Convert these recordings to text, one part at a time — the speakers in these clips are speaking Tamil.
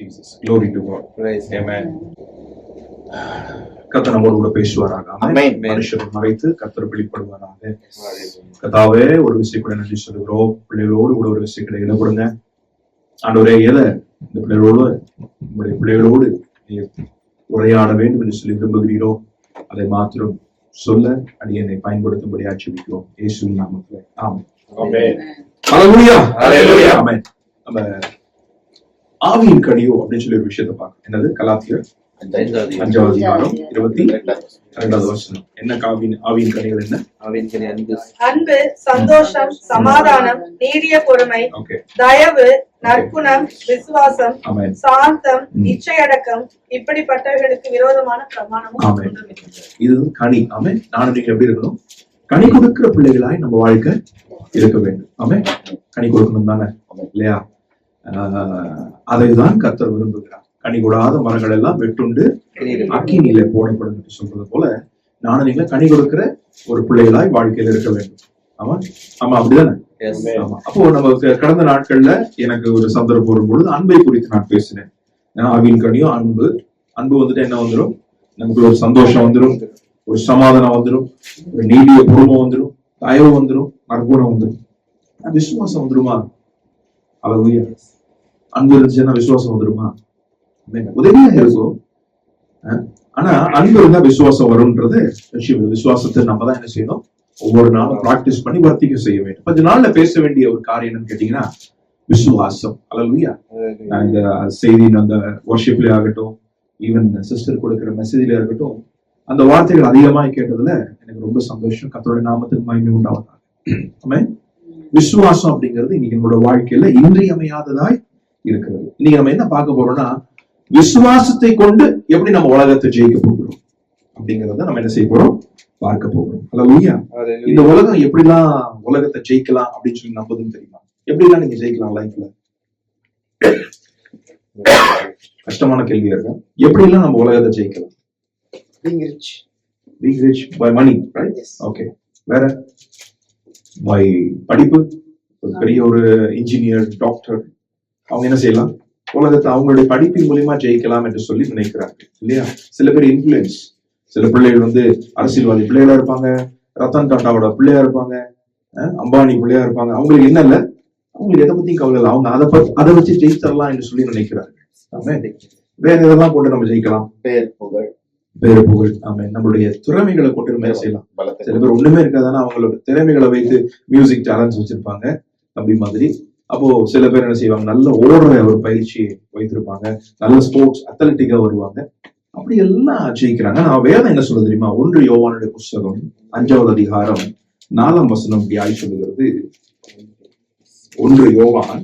Jesus. Glory to God. Praise. Amen. கர்த்தர் நம்மோடு கூட பேசுவாராக. Amen. மனுஷரை மறைத்து கர்த்தர் வெளிப்படுவாராக. கர்த்தாவே ஒரு விஷயம் கூட நன்றி சொல்லுகிறோம். பிள்ளைகளோடு கூட ஒரு விஷயம் கூட இடம் கொடுங்க ஆண்டவரே. எதை இந்த பிள்ளைகளோடு உங்களுடைய பிள்ளைகளோடு உரையாட வேண்டும் என்று சொல்லி விரும்புகிறீரோ அதை மாத்திரம் சொல்ல அடியனை பயன்படுத்தும்படி ஆட்சேபிக்கிறோம் இயேசுவின் நாமத்திலே. ஆமென். Amen. ஹல்லேலூயா. Hallelujah. ஆமென். நம்ம ஆவியின் கனியோ அப்படின்னு சொல்லி ஒரு விஷயத்தை பார்க்கணும். என்னது? கலாத்தியர் 5வது அதிகாரம் 22வது வசனம். என்ன ஆவியின் கனிகள்? என்ன? அன்பு, சந்தோஷம், சமாதானம், நீடிய பொறுமை, தயவு, நற்குணம், விசுவாசம், சாந்தம், இச்சையடக்கம், இப்படிப்பட்டவர்களுக்கு விரோதமான பிரமாணமும். இது கனி. ஆமென். நானும் நீங்க எப்படி இருக்கணும்? கனி கொடுக்கிற பிள்ளைகளாய் நம்ம வாழ்க்கை இருக்க வேண்டும். ஆமென். கனி கொடுக்கணும் தானே இல்லையா? அதைதான் கர்த்தர் விரும்புகிறார். கனி கூடாத மரங்கள் எல்லாம் வெட்டுண்டு அக்கினியில போடப்படும் என்று சொல்றது போல நானும் நீங்க கனி கொடுக்கிற ஒரு பிள்ளைகளாய் வாழ்க்கையில இருக்க வேண்டும். ஆமா ஆமா அப்படிதானே? ஆமா. அப்போ நம்ம கடந்த நாட்கள்ல எனக்கு ஒரு சந்தர்ப்பம் வரும் பொழுது அன்பை குறித்து நான் பேசினேன். ஆவியின் கனியோ அன்பு. அன்பு வந்துட்டு என்ன வந்துடும்? நமக்கு ஒரு சந்தோஷம் வந்துடும், ஒரு சமாதானம் வந்துடும், ஒரு நீடிய பொறுமை வந்துடும், தயவு வந்துடும், நற்குணம் வந்துடும், விசுவாசம் வந்துருமா? அல்லேலூயா. அன்பு இருந்துச்சுன்னா விசுவாசம் வந்துருமா? உதவியா இருக்கும். ஆனா அன்பு இருந்தா விசுவாசம் வரும்ன்றது விஷயம். விசுவாசத்தை நம்ம தான் என்ன செய்யணும்? ஒவ்வொரு நாளும் பிராக்டிஸ் பண்ணி வர்த்திக்க செய்ய வேண்டும். கொஞ்ச நாள்ல பேச வேண்டிய ஒரு காரியம் என்னன்னு கேட்டீங்கன்னா விசுவாசம். அல்லேலூயா. நான் இந்த செய்தி அந்த வர்ஷிப்ல ஆகட்டும், ஈவன் சிஸ்டர் கொடுக்கிற மெசேஜ்ல இருக்கட்டும், அந்த வார்த்தைகள் அதிகமாக கேட்டதுல எனக்கு ரொம்ப சந்தோஷம். கர்த்தருடைய நாமத்துக்கு மகிமை உண்டாவதாக. ஆமென். விசுவாசம் அப்படிங்கிறது இன்னைக்கு நம்மளோட வாழ்க்கையில இன்றியமையாததாய் இருக்கிறது. இன்னைக்கு நம்ம என்ன பார்க்க போறோம்னா விசுவாசத்தை கொண்டு எப்படி நம்ம உலகத்தை ஜெயிக்க போகிறோம் அப்படிங்கறத நம்ம என்ன செய்ய போறோம்? பார்க்க போகிறோம். அல்லேலூயா. இந்த உலகம் எப்படிலாம் உலகத்தை ஜெயிக்கலாம் அப்படின்னு சொல்லி நம்புதுன்னு தெரியுமா? எப்படிலாம் நீங்க ஜெயிக்கலாம் லைஃப்ல? கஷ்டமான கேள்வி இருக்கா? எப்படிலாம் நம்ம உலகத்தை ஜெயிக்கலாம்? Being rich by money, right? Okay. வேற? by படிப்பு. பெரிய ஒரு இன்ஜினியர், டாக்டர், அவங்க என்ன செய்யலாம்? உலகத்தை அவங்களுடைய படிப்பின் மூலியமா ஜெயிக்கலாம் என்று சொல்லி நினைக்கிறார்கள் இல்லையா? சில பேர் இன்ஃபுளுன்ஸ். சில பிள்ளைகள் அரசியல்வாதி பிள்ளைகளா இருப்பாங்க, ரத்தன் டாட்டாவோட பிள்ளையா இருப்பாங்க, அம்பானி பிள்ளையா இருப்பாங்க. அவங்களுக்கு என்ன இல்ல, அவங்களுக்கு எதை பத்தியும் கவலை இல்லை. அவங்க அதை வச்சு ஜெயிச்சிடலாம் என்று சொல்லி நினைக்கிறார்கள். வேற எதெல்லாம் கொண்டு நம்ம ஜெயிக்கலாம்? பேரு புகழ். ஆமா. நம்மளுடைய திறமைகளை கொண்டு நம்ம செய்யலாம். சில பேர் ஒண்ணுமே இருக்காதானா அவங்களோட திறமைகளை வைத்து மியூசிக் டேலண்ட்ஸ் வச்சிருப்பாங்க தம்பி மாதிரி. அப்போ சில பேர் என்ன செய்வாங்க? நல்ல ஓடுற ஒரு பயிற்சி வைத்திருப்பாங்க, நல்ல ஸ்போர்ட்ஸ் அத்லட்டிக்கா வருவாங்க. அப்படி எல்லாம் ஜெயிக்கிறாங்க. நான் வேதம் என்ன சொல்ல தெரியுமா? 1 யோவானுடைய புஸ்தகம் 5வது அதிகாரம் 4ஆம் வசனம் இப்படி சொல்லுகிறது. 1 யோவான்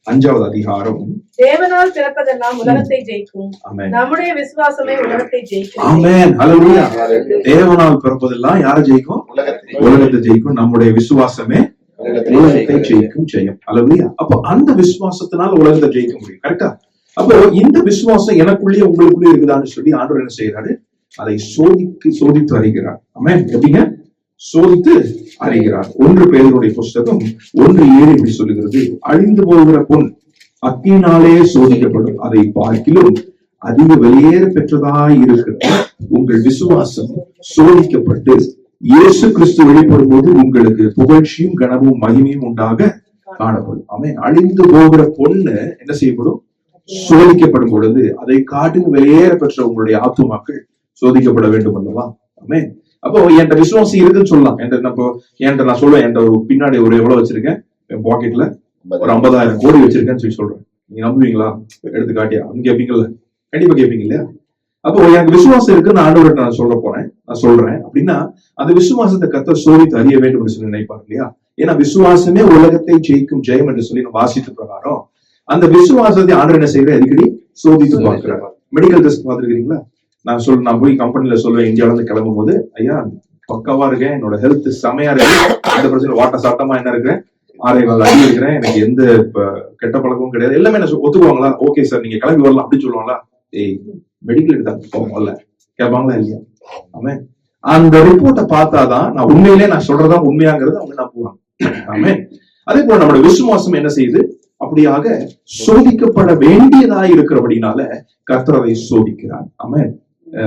5வது அதிகாரம். தேவனால் பிறப்பதெல்லாம் உலகத்தை ஜெயிக்கும், நம்முடைய விசுவாசமே உலகத்தை ஜெயிக்கும். ஆமென். ஹல்லேலூயா. தேவனால் பிறப்பதெல்லாம் யாரை ஜெயிக்கும்? உலகத்தை ஜெயிக்கும். நம்முடைய விசுவாசமே உலகத்தை ஜெயிக்கும் ஜெயம். ஹல்லேலூயா. அப்போ அந்த விசுவாசத்தினால உலகத்தை ஜெயிக்க முடியும். கரெக்டா? அப்போ இந்த விசுவாசம் எனக்குள்ளேயே உங்களுக்குள்ளே இருக்குதான்னு சொல்லி ஆண்டவர் என்ன செய்யறாரு? அதை சோதித்து அறிகிறார். ஆமென். எப்படிங்க? சோதித்து அறிகிறார். 1 பேதுருடைய புஸ்தகம் 1:7 இப்படி சொல்லுகிறது. அழிந்து போகிற பொன் அக்கினாலே சோதிக்கப்படும், அதை பார்க்கிலும் அதிக வெளியேற பெற்றதாய் இருக்கிற உங்கள் விசுவாசம் சோதிக்கப்பட்டு இயேசு கிறிஸ்து வெளிப்படும் போது உங்களுக்கு புகழ்ச்சியும் கனமும் மகிமையும் உண்டாக காணப்படும். ஆமென். அழிந்து போகிற பொண்ணு என்ன செய்யப்படும்? சோதிக்கப்படும் பொழுது அதை காட்டிலும் வெளியேற பெற்ற உங்களுடைய ஆத்துமாக்கள் சோதிக்கப்பட வேண்டும் அல்லவா? ஆமென். அப்போ என்கிட்ட விசுவாசம் இருக்குன்னு சொல்லலாம். என்கிட்ட நான் சொல்லுவேன், என்கிட்ட ஒரு பின்னாடி ஒரு எவ்வளவு வச்சிருக்கேன்? என் பாக்கெட்ல ஒரு 50,000 கோடி வச்சிருக்கேன்னு சொல்லி சொல்றேன். நீங்க நம்புவீங்களா? எடுத்து காட்டியா? கேட்பீங்கல்ல, கண்டிப்பா கேட்பீங்க இல்லையா? அப்போ எனக்கு விசுவாசம் இருக்குன்னு ஆண்டவர்கிட்ட நான் சொல்றேன் அப்படின்னா அந்த விசுவாசத்தை கர்த்தர் சோதித்து அறிய வேண்டும் என்று சொல்லி நினைப்பாரு இல்லையா? ஏன்னா விசுவாசமே உலகத்தை ஜெயிக்கும் ஜெயம் என்று சொல்லி நான் வாசித்த பிரகாரம் அந்த விசுவாசத்தை ஆண்டவர் என்ன செய்யற? அடிக்கடி சோதித்து பார்க்கிறார். மெடிக்கல் டெஸ்ட் பார்த்துருக்கீங்களா? நான் போய் கம்பெனில சொல்லுவேன், இந்தியாவில இருந்து கிளம்பும் போது, ஐயா பக்காவா இருக்கேன், என்னோட ஹெல்த் செமையா இருக்கு, 2% வாட்ட சாட்டமா என்ன இருக்கிறேன், 6 அடி இருக்கிறேன், எனக்கு எந்த கெட்ட பழக்கமும் கிடையாது, எல்லாமே என்ன ஒத்துக்குவாங்களா? ஓகே சார் நீங்க கிளம்பி வரலாம் அப்படின்னு சொல்லுவாங்களா? மெடிக்கல் எடுத்தா போவாங்கல்ல, கேட்பாங்களா இல்லையா? ஆமே. அந்த ரிப்போர்ட்டை பார்த்தாதான் நான் உண்மையிலே நான் சொல்றதா உண்மையாங்கிறது அவங்க நம்புவாங்க. ஆமே. அதே போல நம்முடைய விசுவாசம் என்ன செய்யுது? அப்படியாக சோதிக்கப்பட வேண்டியதா இருக்கிறபடினால கர்த்தர் அதை சோதிக்கிறார். ஆமென்.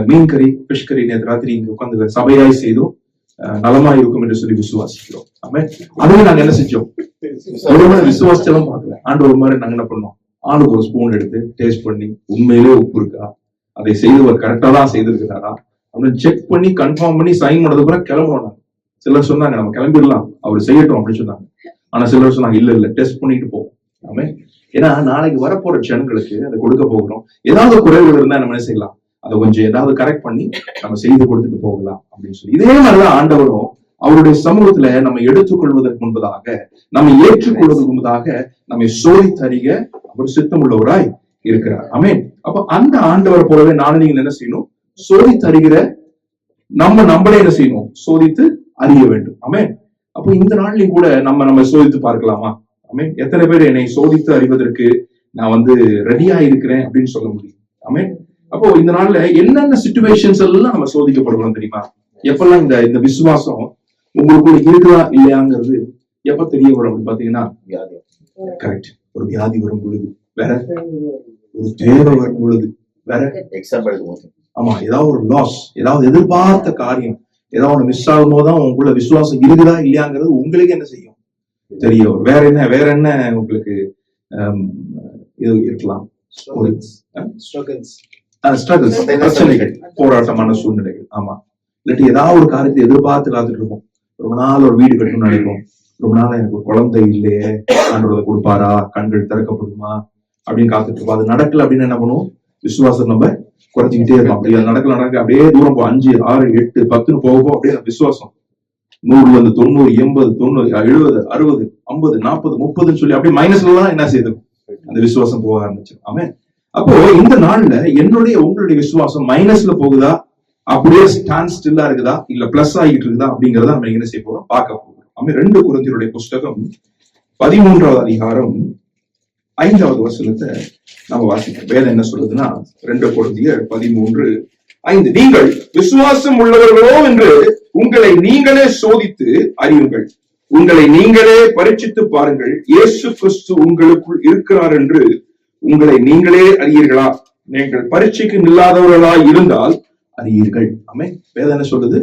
மீன் கறி, ஃபிஷ் கறி நேற்று ராத்திரி இங்க உட்கார்ந்து சபையாய் செய்தோம், நலமா இருக்கும் என்று சொல்லி விசுவாசிக்கிறோம். ஆமென். அதையும் நாங்க என்ன செஞ்சோம்? ஒரு மாதிரி விசுவாசத்தெல்லாம் பார்க்கல. ஒரு மாதிரி நாங்க என்ன பண்ணோம்? ஆளுக்கு ஒரு ஸ்பூன் எடுத்து டேஸ்ட் பண்ணி உண்மையிலே உப்பு இருக்கா, அதை செய்தவர் கரெக்டா தான் செய்திருக்கிறாரா அப்படின்னு செக் பண்ணி கன்ஃபார்ம் பண்ணி சைன் பண்ணது கூட கிளம்பணும். சிலர் சொன்னாங்க நம்ம கிளம்பிடலாம், அவர் செய்யட்டும் அப்படின்னு சொன்னாங்க. ஆனா சிலர் சொன்னாங்க இல்ல டெஸ்ட் பண்ணிட்டு போவோம். ஆமே. ஏன்னா நாளைக்கு வரப்போற ஜனங்களுக்கு அதை கொடுக்க போகிறோம். ஏதாவது குறைவுகள் இருந்தா நம்ம என்ன செய்யலாம், அதை கொஞ்சம் ஏதாவது கரெக்ட் பண்ணி நம்ம செய்து கொடுத்துட்டு போகலாம் அப்படின்னு சொல்லி. இதே மாதிரிதான் ஆண்டவரும் அவருடைய சமூகத்துல நம்ம எடுத்துக்கொள்வதற்கு முன்பதாக, நம்ம ஏற்றுக்கொள்வதற்கு முன்பதாக நம்மை சோதித்தறிக அவர் சித்தம் உள்ளவராய் இருக்கிறார். ஆமென். அப்ப அந்த ஆண்டவர் போலவே நானும் நீங்க என்ன செய்யணும்? சோதித்தறிகிற நம்மளே என்ன செய்யணும்? சோதித்து அறிய வேண்டும். ஆமென். அப்போ இந்த நாள்லயும் கூட நம்ம சோதித்து பார்க்கலாமா? ஆமென். எத்தனை பேர் என்னை சோதித்து அறிவதற்கு நான் ரெடியா இருக்கிறேன் அப்படின்னு சொல்ல முடியும்? ஆமென். அப்போ இந்த நாள்ல என்னென்ன சிச்சுவேஷன்ஸ் எல்லாம் நம்ம சோதிக்கப்படுறோம் தெரியுமா? எப்பெல்லாம் இந்த விசுவாசம் உங்களுக்குள்ள இருக்குதா இல்லையாங்கிறது எப்ப தெரிய வரும் அப்படின்னு பாத்தீங்கன்னா, கரெக்ட், ஒரு வியாதி வரும் பொழுது, வேற ஒரு தேவை வரும் பொழுது, வேற எக்ஸாம்பிள், ஆமா, ஏதாவது ஒரு லாஸ், ஏதாவது எதிர்பார்த்த காரியம் ஏதாவது ஒண்ணு மிஸ் ஆகும் போதுதான் உங்களுக்குள்ள விசுவாசம் இருக்குதா இல்லையாங்கிறது உங்களுக்கு என்ன செய்யும்? தெரிய வரும். வேற என்ன உங்களுக்கு இது இருக்கலாம்? பிரச்சனைகள், போராட்டமான சூழ்நிலைகள். ஆமா, இல்லாட்டி ஏதாவது ஒரு காரியத்தை எதிர்பார்த்து காத்துட்டு இருப்போம். ரொம்ப நாள் ஒரு வீடு கட்டணும்னு நினைப்போம். ரொம்ப நாள் எனக்கு ஒரு குழந்தை இல்லையே, ஆண்டவரை கொடுப்பாரா, கண்கள் திறக்கப்படுமா அப்படின்னு காத்துட்டு இருப்போம். அது நடக்கல அப்படின்னு என்ன பண்ணுவோம்? விசுவாசம் நம்ம குறைச்சிக்கிட்டே இருக்கும். அப்படியே நடக்க அப்படியே தூரம் 5, 6, 8, 10 போக அப்படியே விசுவாசம் 100, 90, 80, 90, 70, 60, 50, 40, 30 சொல்லி அப்படியே மைனஸ்ல தான் என்ன செய்யுது? அந்த விசுவாசம் போக ஆரம்பிச்சு. ஆமென். அப்போ இந்த நாள்ல உங்களுடைய விசுவாசம் மைனஸ்ல போகுதா, அப்படியே ஸ்டாண்ட் ஸ்டில்லா இருக்குதா, இல்ல பிளஸ் ஆகிட்டு இருக்குதா அப்படிங்கறத நம்ம என்ன செய்ய போறோம்? பார்க்க போறோம். ஆமென். 2 கொரிந்தியருடைய புஸ்தகம் 13வது அதிகாரம் 5வது வசனத்தை நம்ம வாசிக்கிறோம். வேதம் என்ன சொல்லுதுன்னா, 2 கொரிந்தியர் 13:5, நீங்கள் விசுவாசம் உள்ளவர்களோ என்று உங்களை நீங்களே சோதித்து அறியுங்கள், உங்களை நீங்களே பரீட்சித்து பாருங்கள், இயேசு கிறிஸ்து உங்களுக்குள் இருக்கிறார் என்று உங்களை நீங்களே அறியீர்களா? நீங்கள் பரீட்சைக்கு நில்லாதவர்களா இருந்தால் அறியீர்கள். ஆமே. வேதம் என்ன சொல்லுது?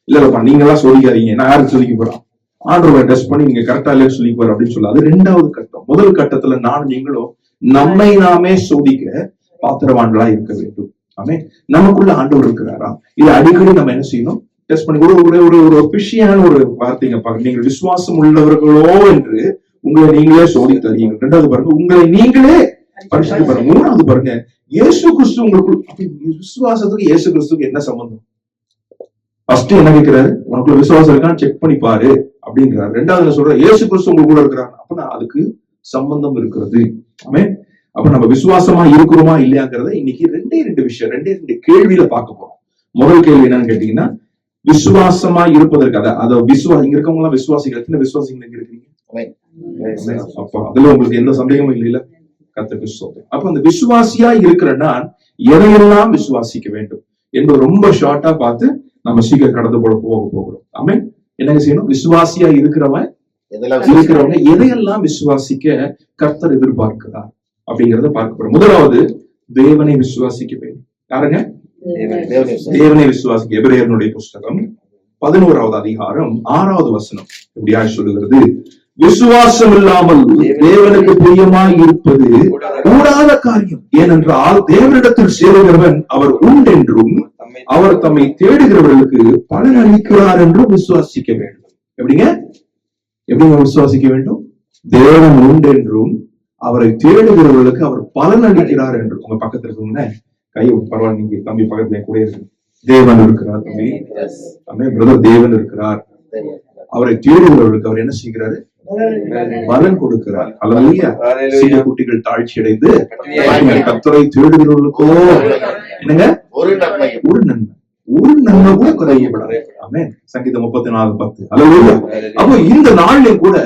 இல்லப்பா நீங்களா சோதிக்காதீங்க, நான் யாருக்கு சோதிக்க போறோம்? ஆண்டவரை டெஸ்ட் பண்ணி நீங்க கரெக்டா இல்லையா சொல்லி போற அப்படின்னு சொல்ல. அது 2வது கட்டம். முதல் கட்டத்துல நீங்களும் நம்மை நாமே சோதிக்க பாத்திரவான்களா இருக்க வேண்டும். ஆமே. நமக்குள்ள ஆண்டவர் இருக்கிறாரா, இல்ல அடிக்கடி நம்ம என்ன செய்யணும்? டெஸ்ட் பண்ணி. ஒரு பிஷியான ஒரு வார்த்தைங்க பாருங்க, நீங்கள் விசுவாசம் உள்ளவர்களோ என்று உங்களை நீங்களே சோதித்து அறியுங்கள். 2வது பாருங்க, உங்களை நீங்களே பரிசுத்து பாருங்க. 3வது பாருங்க, இயேசு கிறிஸ்து உங்களுக்குள். விசுவாசத்துக்கு இயேசு கிறிஸ்துக்கு என்ன சம்பந்தம்? ஃபர்ஸ்ட் என்ன கேட்கிறாரு? உனக்குள்ள விசுவாசம் இருக்கான்னு செக் பண்ணி பாரு அப்படின்றாரு. 2வது சொல்ற இயேசு கிறிஸ்து உங்க கூட இருக்கிறார், அப்படின்னா அதுக்கு சம்பந்தம் இருக்கிறது. ஆமே. அப்ப நம்ம விசுவாசமா இருக்கிறோமா இல்லையாங்கிறத இன்னைக்கு 2 விஷயம், 2 கேள்வியில பார்க்க போறோம். முதல் கேள்வி என்னன்னு கேட்டீங்கன்னா, விசுவாசமா இருப்பதற்கு இங்க இருக்கவங்க எல்லாம் விசுவாசிகள். எத்தனை விசுவாசிகள் இங்க இருக்கீங்க? அப்ப அதுல உங்களுக்கு எந்த சந்தேகமும் இல்லையில? கர்த்தருக்கு ஸ்தோத்திரம். அப்ப அந்த விசுவாசியா இருக்கிற நான் எதையெல்லாம் விசுவாசிக்க வேண்டும் என்பது ரொம்ப ஷார்ட்டா பார்த்து நம்ம சீக்கிரம் கடந்து போகிறோம். ஆமென். என்ன செய்யணும்? விசுவாசியா இருக்கிறவங்க எதையெல்லாம் விசுவாசிக்க கர்த்தர் எதிர்பார்க்கிறார் அப்படிங்கறத பார்க்க போறோம். முதலாவது, தேவனை விசுவாசிக்க வேண்டும். யாருங்க? தேவனை விசுவாசிக்க. எபிரேயருடைய புஸ்தகம் 11வது அதிகாரம் 6வது வசனம் இப்படியா சொல்லுகிறது, விசுவாசம் இல்லாமல் தேவனுக்கு பிரியமாய் இருப்பது கூடாத காரியம். ஏனென்றால் தேவனிடத்தில் சேருகிறவன் அவர் உண்டென்றும் அவர் தம்மை தேடுகிறவர்களுக்கு பலன் அளிக்கிறார் என்றும் விசுவாசிக்க வேண்டும். எப்படிங்க விசுவாசிக்க வேண்டும்? தேவன் உண்டென்றும் அவரை தேடுகிறவர்களுக்கு அவர் பலன் அளிக்கிறார் என்று. உங்க பக்கத்துல இருக்கவங்க கை பரவாயில்ல, நீங்க தம்பி பக்கத்துல கூட இருக்கு. தேவன் இருக்கிறார் தம்பி. ஆமே பிரதர், தேவன் இருக்கிறார். அவரை தேடுகிறவர்களுக்கு அவர் என்ன செய்கிறாரு? பலன் கொடுக்கிறார். அல்லேலூயா. சில குட்டிகள் தாழ்ச்சி அடைந்து கர்த்தரை தேடுகிறவர்களுக்கோ என்னங்க? ஒரு நன்மை கூட குறையப்படாது. ஆமென். சங்கீதம் 34:10. அல்லேலூயா. அப்போ இந்த நாளிலும் கூட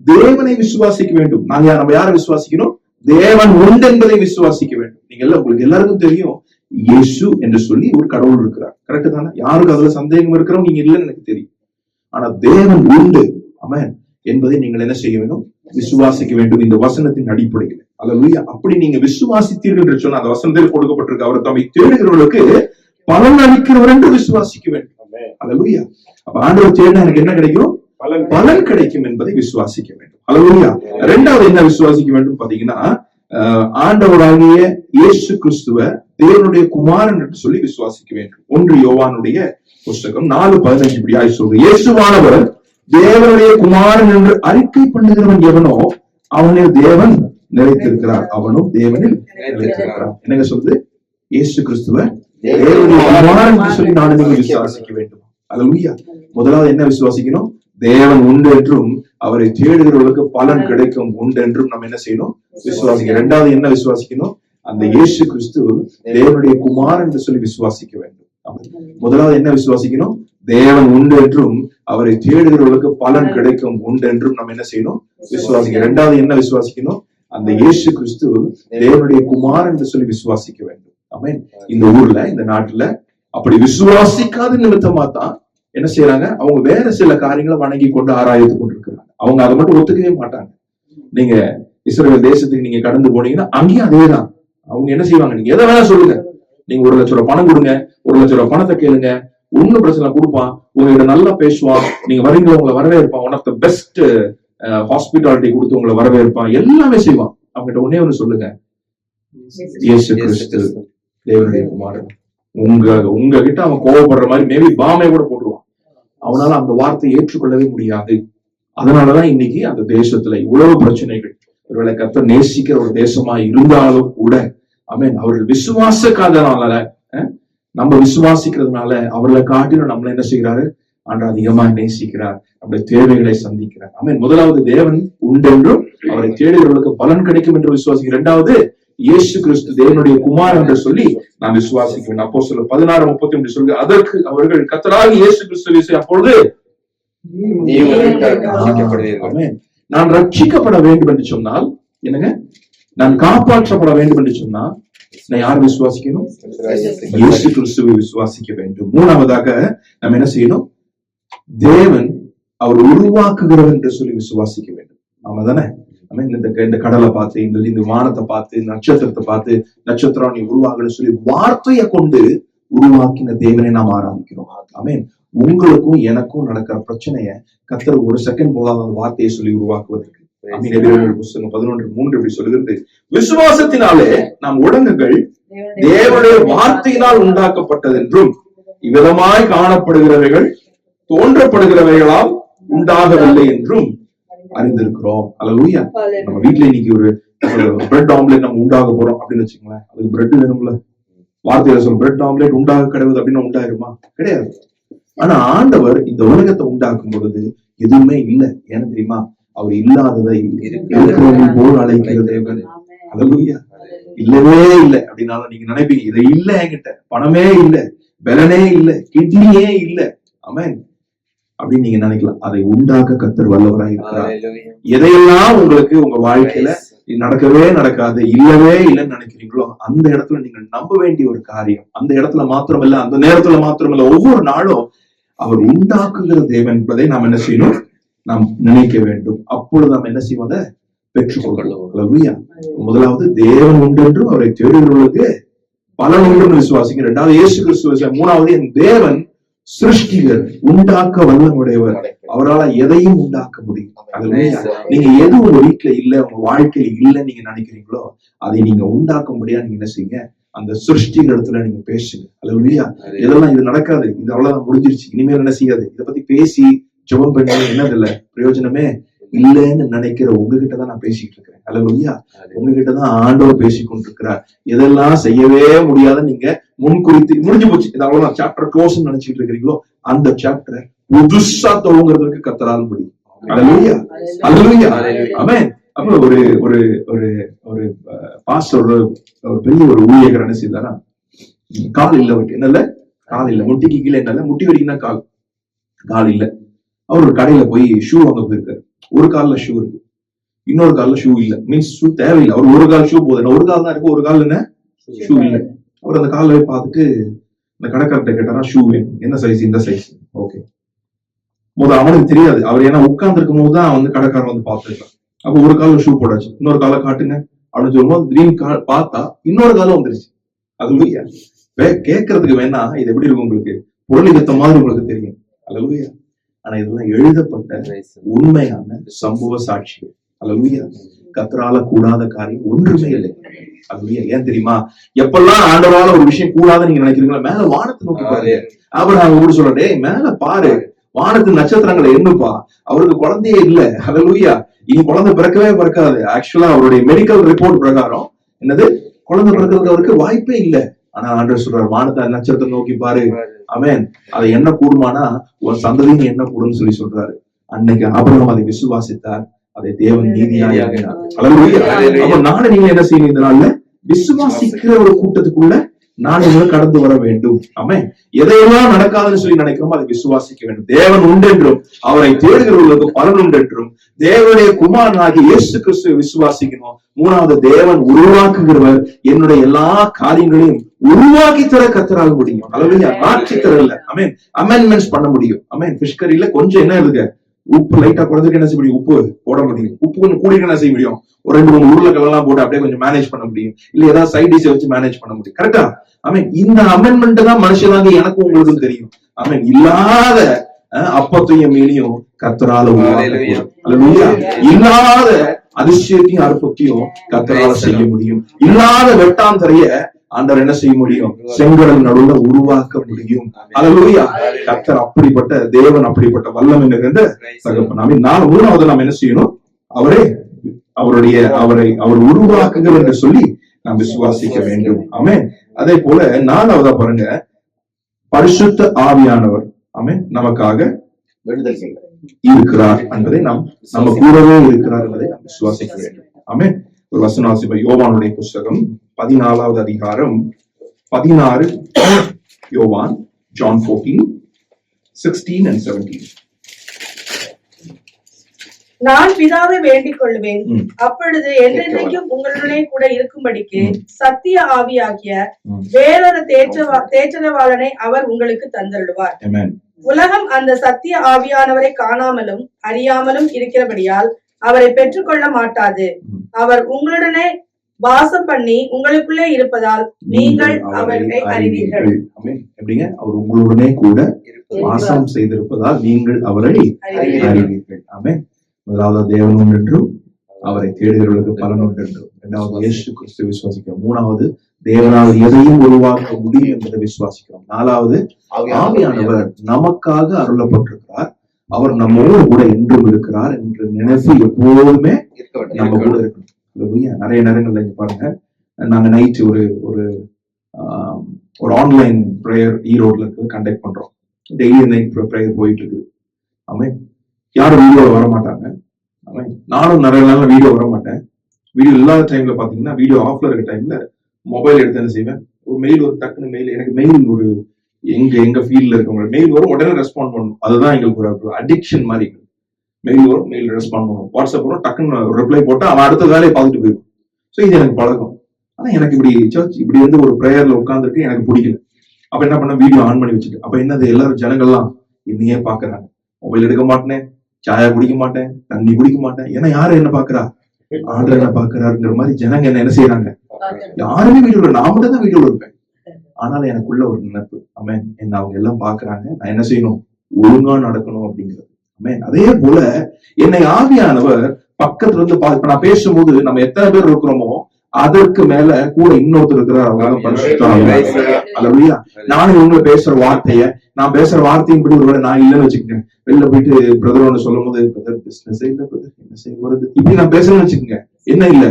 தேவனை விசுவாசிக்க வேண்டும். நம்ம யாரை விசுவாசிக்கணும்? தேவன் உண்டு என்பதை விசுவாசிக்க வேண்டும். உங்களுக்கு எல்லாருக்கும் தெரியும், இயேசு என்று சொல்லி ஒரு கடவுள் இருக்கிறார். கரெக்ட் தானே? யாருக்கு அதுல சந்தேகம் இருக்கிறோம் நீங்க இல்லைன்னு எனக்கு தெரியும். ஆனா தேவன் உண்டு. ஆமென். என்பதை நீங்கள் என்ன செய்ய வேண்டும்? விசுவாசிக்க வேண்டும் இந்த வசனத்தின் அடிப்படையில். அல்லேலூயா. அப்படி நீங்க விசுவாசித்தீர்கள் என்று சொன்ன அந்த வசனத்தில் கொடுக்கப்பட்டிருக்க அவர் தம்மை தேடுகிறவர்களுக்கு பலன் அளிக்கிறவர் என்று விசுவாசிக்க வேண்டும். அல்லேலூயா. அப்ப ஆண்டவர் தேடினா எனக்கு என்ன கிடைக்கும்? பலன் கிடைக்கும் என்பதை விசுவாசிக்க வேண்டும். அல்லேலூயா. இரண்டாவது என்ன விசுவாசிக்க வேண்டும் பாத்தீங்கன்னா, ஆண்டவராகிய இயேசு கிறிஸ்துவ தேவனுடைய குமாரன் என்று சொல்லி விசுவாசிக்க வேண்டும். 1 யோவானுடைய புஸ்தகம் 4:15 இப்படியாய் சொல்றது, இயேசுவானவர் தேவனுடைய குமாரன் என்று அறிக்கை பண்ணுகிறவன் எவனோ அவனில் தேவன் நிலைத்திருக்கிறார், அவனும் தேவனில் நிலைத்திருக்கிறார். என்னங்க சொல்லுது? இயேசு கிறிஸ்துவ தேவனுடைய குமாரன் என்று சொல்லி நான் நீங்கள் விசுவாசிக்க வேண்டும். அல்லேலூயா. முதலாவது என்ன விசுவாசிக்கணும்? தேவன் உண்டு என்றும் அவரை தேடுகிறவர்களுக்கு பலன் கிடைக்கும் உண்டு என்றும் நம்ம என்ன செய்யணும்? விசுவாசிக்க. இரண்டாவது என்ன விசுவாசிக்கணும்? அந்த இயேசு கிறிஸ்து தேவனுடைய குமாரன் என்று சொல்லி விசுவாசிக்க வேண்டும். முதலாவது என்ன விசுவாசிக்கணும்? தேவன் உண்டு என்றும் அவரை தேடுகிறவர்களுக்கு பலன் கிடைக்கும் உண்டு என்றும் நம்ம என்ன செய்யணும்? விசுவாசிக்க. இரண்டாவது என்ன விசுவாசிக்கணும்? அந்த இயேசு கிறிஸ்து தேவனுடைய குமாரன் என்று சொல்லி விசுவாசிக்க வேண்டும். ஆமென். இந்த ஊர்ல, இந்த நாட்டுல அப்படி விசுவாசிக்காத நிமித்தமா தான் என்ன செய்யறாங்க? அவங்க வேற சில காரியங்களை வணங்கி கொண்டு ஆராய்ந்து கொண்டிருக்கிறாங்க. அவங்க அதை மட்டும் ஒத்துக்கவே மாட்டாங்க. நீங்க இஸ்ரவேல் தேசத்துக்கு நீங்க கடந்து போனீங்கன்னா அங்கேயும் அதேதான். அவங்க என்ன செய்வாங்க? நீங்க எதை வேணா சொல்லுங்க, நீங்க 1 லட்சம் ரூபாய் பணம் கொடுங்க, 1 லட்சம் ரூபாய் பணத்தை கேளுங்க, ஒன்னும் பிரச்சனை கொடுப்பான், உங்ககிட்ட நல்லா பேசுவான், நீங்க வரீங்க உங்களை வரவேற்பான், one of the best hospitality கொடுத்து உங்களை வரவேற்பான், எல்லாமே செய்வான். அவங்ககிட்ட ஒன்னே ஒண்ணு சொல்லுங்க, இயேசு கிறிஸ்து தேவனுடைய குமாரன். உங்ககிட்ட அவன் கோபப்படுற மாதிரி மேபி பாமே கூட போட்டுருவான். அவனால அந்த வார்த்தையை ஏற்றுக்கொள்ளவே முடியாது. அதனாலதான் இன்னைக்கு அந்த தேசத்துல இவ்வளவு பிரச்சனைகள். ஒருவேளை கர்த்தர் நேசிக்கிற ஒரு தேசமா இருந்தாலும் கூட ஆமென், அவர்கள் விசுவாசக்காதனால, நம்ம விசுவாசிக்கிறதுனால அவர்களை காட்டிலும் நம்மள என்ன செய்கிறாரு? ஆண்டவர் அதிகமா நேசிக்கிறார், நம்முடைய தேவைகளை சந்திக்கிறார். ஆமென். முதலாவது தேவன் உண்டென்றும் அவரை தேடுகிறவர்களுக்கு பலன் கிடைக்கும் என்று விசுவாசிக்கிறேன். இரண்டாவது இயேசு கிறிஸ்து தேவனுடைய குமாரன் என்று சொல்லி நான் விசுவாசிக்கிறேன். அப்போஸ்தலர் 16:33 சொல்லுங்க, அதற்கு அவர்கள் கர்த்தராகிய இயேசு கிறிஸ்துவை அப்பொழுது நான் ரட்சிக்கப்பட வேண்டும் என்று சொன்னால் என்னங்க? நான் காப்பாற்றப்பட வேண்டும் என்று சொன்னா நான் யார் விசுவாசிக்கணும்? இயேசு கிறிஸ்துவை விசுவாசிக்க வேண்டும். மூணாவதாக நம்ம என்ன செய்யணும்? தேவன் அவர் உருவாக்குகிறவர் என்று சொல்லி விசுவாசிக்க வேண்டும். ஆமா தானே? இந்த கடலை பார்த்து, இந்த வானத்தை பார்த்து, நட்சத்திரத்தை பார்த்து, நட்சத்திரம் நீ உருவாகணும்னு சொல்லி வார்த்தையை கொண்டு உருவாக்கின தேவனை நாம் ஆராதிக்கிறோம். ஆமென். உங்களுக்கும் எனக்கும் நடக்கிற பிரச்சனைய கர்த்தர் ஒரு செகண்ட் போதாத அந்த வார்த்தையை சொல்லி உருவாக்குவதற்கு. புத்தகம் 11:3 இப்படி சொல்லுகிறது, விசுவாசத்தினாலே நாம் உடங்குகள் தேவனுடைய வார்த்தையினால் உண்டாக்கப்பட்டது என்றும் இவ்விதமாய் காணப்படுகிறவைகள் தோன்றப்படுகிறவைகளால் உண்டாகவில்லை என்றும் அறிந்திருக்கிறோம். அல்லேலூயா. நம்ம வீட்டுல இன்னைக்கு ஒரு பிரெட் ஆம்லெட் நம்ம உண்டாக போறோம் அப்படின்னு வச்சுக்கோங்களேன், அதுக்கு பிரெட் வேணும்ல. வார்த்தையில சொல்ல பிரெட் ஆம்லெட் உண்டாக கிடையாது அப்படின்னு உண்டாயிருமா? கிடையாது. ஆனா ஆண்டவர் இந்த உலகத்தை உண்டாக்கும் பொழுது எதுவுமே இல்லை. ஏன்னு தெரியுமா? அவர் இல்லாததை இருக்கிறவங்க போல் அழைக்கிற தேவன். அல்லேலூயா. இல்லவே இல்லை அப்படின்னாலும் நீங்க நினைப்பீங்க, இதை இல்ல, என்கிட்ட பணமே இல்லை, பலனே இல்லை, கிட்னியே இல்லை, ஆமென் அப்படின்னு நீங்க நினைக்கலாம். அதை உண்டாக்க கர்த்தர் வல்லவராய் இருக்கிறார். எதையெல்லாம் உங்களுக்கு உங்க வாழ்க்கையில நடக்கவே நடக்காது, இல்லவே இல்லைன்னு நினைக்கிறீங்களோ அந்த இடத்துல நீங்க நம்ப வேண்டிய ஒரு காரியம். அந்த இடத்துல மாத்திரமல்ல, அந்த நேரத்துல மாத்திரமல்ல, ஒவ்வொரு நாளும் அவர் உண்டாக்குகிற தேவன் என்பதை நாம் என்ன செய்யணும்? நாம் நினைக்க வேண்டும். அப்பொழுது நாம் என்ன செய்வதை பெற்றுக்கொள்ளும். முதலாவது தேவன் உண்டு என்றும் அவரை தேடுகிறவர்களுக்கு பலன் உண்டு விசுவாசிங்க. இரண்டாவது இயேசு கிறிஸ்து. மூணாவது என் தேவன் சிருஷ்டிகர், உண்டாக்க வல்லமுடையவர், அவரால் எதையும் உண்டாக்க முடியும். நீங்க எது உங்க வீட்டுல இல்ல, உங்க வாழ்க்கையில இல்ல நீங்க நினைக்கிறீங்களோ அதை நீங்க உண்டாக்க முடியாது. நீங்க என்ன செய்யுங்க? அந்த சிருஷ்டிகர் இடத்துல நீங்க பேசுங்க. அல்லேலூயா. இதெல்லாம் இது நடக்காது, இது அவ்வளவுதான் முடிஞ்சிருச்சு, இனிமேல் என்ன செய்யாது, இதை பத்தி பேசி ஜெபம் பண்ணி என்னது இல்ல, பிரயோஜனமே இல்லைன்னு நினைக்கிற உங்ககிட்டதான் நான் பேசிட்டு இருக்கிறேன். அல்லேலூயா. உங்ககிட்டதான் ஆண்டவர் பேசிக் கொண்டிருக்கிறார். எதெல்லாம் செய்யவே முடியாத நீங்க முன்குறித்து முடிஞ்சு போச்சு, இது அவ்வளவுதான் சாப்டர் க்ளோஸ் நினைச்சிட்டு இருக்கிறீங்களோ அந்த சாப்டரை புதுசா துவங்குறதுக்கு கர்த்தரால் முடியும். அல்லேலூயா. அல்லேலூயா. ஆமென். அப்ப ஒரு ஒரு ஒரு ஒரு பாஸ்டர், ஒரு பெரிய ஒரு ஊழியர் என்ன செய்தாரா, கால் இல்ல அவருக்கு. என்னல்ல? கால் இல்ல. முட்டிக்கு கீழே என்னல்ல, முட்டி வரைக்கும் தான் கால் இல்ல. அவர் ஒரு கடையில போய் ஷூ வாங்க போயிருக்காரு. ஒரு கால்ல ஷூ இருக்கு, இன்னொரு கால்ல ஷூ இல்ல. மீன்ஸ் ஷூ தேவையில்லை, அவர் ஒரு கால் ஷூ போதும், ஒரு கால் தான் இருக்கு, ஒரு கால் என்ன ஷூ இல்ல. அவர் அந்த கால பார்த்துட்டு அந்த கடைக்காரர்கிட்ட கேட்டாரா, ஷூ வேணும், என்ன சைஸ்? இந்த சைஸ். ஓகே, அவனுக்கு தெரியாது. அவர் ஏன்னா உட்கார்ந்து இருக்கும் போதுதான் வந்து கடைக்காரன் வந்து பார்த்துருக்கான். அப்ப ஒரு கால ஷூ போட்டாச்சு, இன்னொரு காலை காட்டுங்க அப்படின்னு சொல்லும்போது திடீர்னு பார்த்தா இன்னொரு காலம் வந்துருச்சு. அது கேட்கறதுக்கு வேணா இது எப்படி இருக்கும் உங்களுக்கு, பொருளிகத்த மாதிரி உங்களுக்கு தெரியும். அல்லேலூயா. ஆனா இதெல்லாம் எழுதப்பட்ட உண்மையான சம்பவ சாட்சிகள். அல்லேலூயா. கர்த்தரால கூடாத காரியம் ஒன்றுமே இல்லை. அல்லேலூயா. ஏன் தெரியுமா, எப்பெல்லாம் ஆண்டவரால ஒரு விஷயம் கூடாத நீங்க நினைக்கிறீங்களா, மேல வானத்தை நோக்கி பாருங்க. ஆபிரகாம் கூட சொல்றே, மேல பாரு, வானத்து நட்சத்திரங்களை எண்ணுப்பா. அவருக்கு குழந்தையே இல்ல. அல்லேலூயா. இனி குழந்தை பிறக்கவே பிறக்காது. ஆக்சுவலா அவருடைய மெடிக்கல் ரிப்போர்ட் பிரகாரம் என்னது, குழந்தை பிறக்கிறதுக்கு அவருக்கு வாய்ப்பே இல்லை. ஆனா ஆண்டவர் சொல்றாரு, வானத்தை நட்சத்திரம் நோக்கி பாரு. ஆமென். அதை என்ன கூடுமானா உன் சந்ததியும் என்ன கூடுன்னு சொல்லி சொல்றாரு. அன்னைக்கு ஆபிரகாம் அதை விசுவாசித்தார், அதை தேவன் நீதியாக. அப்ப நானும் நீங்க என்ன செய்யணும், இந்த நாள்ல விசுவாசிக்கிற ஒரு கூட்டத்துக்குள்ள நான் கடந்து வர வேண்டும். ஆமென். எதையெல்லாம் நடக்காதுன்னு சொல்லி நினைக்கிறோமோ அதை விசுவாசிக்க வேண்டும். தேவன் உண்டென்றும் அவரை தேடுகிறவர்களுக்கு பலன் உண்டென்றும் தேவனுடைய குமாரனாகி இயேசு கிறிஸ்துவை விசுவாசிக்கணும். மூணாவது, தேவன் உருவாக்குகிறவர். என்னுடைய எல்லா காரியங்களையும் உருவாக்கி தர கர்த்தரால முடியும். அல்லேலூயா. மாற்றி தரல. ஆமென். அமெண்ட்மெண்ட்ஸ் பண்ண முடியும். ஆமென். ஃபிஷ் கறியில கொஞ்சம் என்ன இருக்கு, உப்பு லைட்டா குறைஞ்சிட்டு என்ன செய்ய முடியும், உப்பு போட முடியும். உப்பு கொஞ்சம் கூடிட்டு என்ன செய்ய முடியும், ஒரு 2-3 உருளைக்கிழங்கு போட்டு அப்படியே கொஞ்சம் மேனேஜ் பண்ண முடியும். இல்ல ஏதாவது சைட் டிஷ் வச்சு மேனேஜ் பண்ண முடியும். கரெக்டா? ஆமென். இந்த அமெண்ட்மெண்ட் தான் மனுஷனாக எனக்கும் உங்களுக்கும் தெரியும். ஆமென். இல்லாத அப்பத்தையும் மீனையும் கர்த்தரால அல்லேலூயா. இல்லாத அதிசயத்தையும் அற்புதத்தையும் கர்த்தரால செய்ய முடியும். இல்லாத வெட்டாந்தரைய ஆண்டவர் என்ன செய்ய முடியும், செங்கடல் நடுவுல உருவாக்க முடியும். அல்லேலூயா. கர்த்தர் அப்படிப்பட்ட தேவன், அப்படிப்பட்ட வல்லமை நிறைந்த தகப்பன். நான் மூணாவது நாம் என்ன செய்யணும், அவர் உருவாக்குகள் என்று சொல்லி நாம் விசுவாசிக்க வேண்டும். ஆமென். அதே போல 4வதா பாருங்க, பரிசுத்த ஆவியானவர் ஆமென் நமக்காக இருக்கிறார் என்பதை நம்ம கூடவே இருக்கிறார் என்பதை நாம் விசுவாசிக்க வேண்டும். ஆமென். ஒரு வசனம் வாசிப்போம். யோவானுடைய புஸ்தகம் 14வது அதிகாரம் 16. யோவான், John 14:16 and 17. நான் பிதாவை வேண்டிக் கொள்வேன், அப்பொழுது என்றென்றைக்கும் உங்களுடனே கூட இருக்கும்படிக்கு சத்திய ஆவியாகிய வேறொரு தேற்றரவாளனை அவர் உங்களுக்கு தந்தருடுவார். உலகம் அந்த சத்திய ஆவியானவரை காணாமலும் அறியாமலும் இருக்கிறபடியால் அவரை பெற்றுக்கொள்ள மாட்டாது. அவர் உங்களுடனே வாசம் பண்ணி உங்களுக்குள்ளே இருப்பதால் நீங்கள் அவரை அறிவீர்கள். எப்படிங்க, அவர் உங்களுடனே கூட வாசம் செய்திருப்பதால் நீங்கள் அவரை அறிவீர்கள். ஆமென். முதலாவது தேவன் ஒன்றென்றும் அவரை தேடுகிறவர்களுக்கு பலன் ஒன்றென்றும். இரண்டாவது இயேசு கிறிஸ்து விசுவாசிக்கிறோம். மூணாவது தேவனால் எதையும் உருவாக்க முடியும் என்பதை விசுவாசிக்கிறோம். நாலாவது ஆவியானவர் நமக்காக அருளப்பட்டிருக்கிறார். அவர் நம்மோடு கூட என்றும் இருக்கிறார் என்று நினைவு எப்போதுமே நம்ம கூட இருக்கணும். நிறைய நேரங்கள்ல இங்க பாருங்க, நாங்க நைட் ஒரு ஆன்லைன் பிரேயர் ஈரோட்ல இருக்கு கண்டக்ட் பண்றோம். டெய்லி நைட் பிரேயர் போயிட்டு இருக்குது. ஆமென். யாரும் வீடியோ வர மாட்டாங்க. ஆமென். நானும் நிறைய நாள் வீடியோ வர மாட்டேன். வீடியோ இல்லாத டைம்ல பாத்தீங்கன்னா, வீடியோ ஆஃப்ல இருக்க டைம்ல மொபைல் எடுத்து என்ன செய்வேன், ஒரு டக்குன்னு மெயில், எனக்கு மெயில் ஒரு எங்க ஃபீல்ட்ல இருக்கவங்க மெயில் வரும், உடனே ரெஸ்பாண்ட் பண்ணணும். அதுதான் எங்களுக்கு ஒரு அடிக்ஷன் மாதிரி. மெயில் வரும், மெயில் ரெஸ்பாண்ட் பண்ணுவோம். வாட்ஸ்அப் வரும், டக்குன்னு ரிப்ளை போட்டு அவன் அடுத்த வேலையை பார்த்துட்டு போயிடும். ஸோ இது எனக்கு பழக்கம். ஆனா எனக்கு இப்படி வந்து ஒரு ப்ரேயர்ல உட்காந்துருக்கு எனக்கு பிடிக்கல. அப்ப என்ன பண்ண, வீடியோ ஆன் பண்ணி வச்சுட்டு, அப்ப என்னது, எல்லாரும் ஜனங்கள்லாம் என்னையே பாக்குறாங்க. மொபைல் எடுக்க மாட்டேன், சாயா குடிக்க மாட்டேன், தண்ணி குடிக்க மாட்டேன். ஏன்னா யாரும் என்ன பாக்குறா, ஆண்டவர் என்ன பாக்குறாருங்கிற மாதிரி ஜனங்க என்ன செய்யறாங்க. யாருமே வீடியோல, நான் மட்டும் தான் வீடியோல இருப்பேன். ஆனாலும் எனக்குள்ள ஒரு நினைப்பு, ஆமென், என்ன அவங்க எல்லாம் பாக்குறாங்க, நான் என்ன செய்யணும், ஒழுங்கா நடக்கணும் அப்படிங்கிறது. ஆமென். அதே போல என்னை ஆவியானவர் பக்கத்துல இருந்து இப்ப நான் பேசும்போது நம்ம எத்தனை பேர் இருக்கிறோமோ அதற்கு மேல கூட இன்னொருத்தர் இருக்கிறார். அல்லேலூயா. நானும் இவங்க பேசுற வார்த்தைய, நான் பேசுற வார்த்தையின்படி ஒருவேளை நான் இல்லைன்னு வச்சுக்கேன், வெளில போயிட்டு பிரதர் ஒண்ணு சொல்லும் போது, பிரதர் பிசினஸ் இல்ல, பிரதர் என்ன செய்ய போறது, இப்படி நான் பேசுறேன்னு வச்சுக்கோங்க, என்ன இல்ல,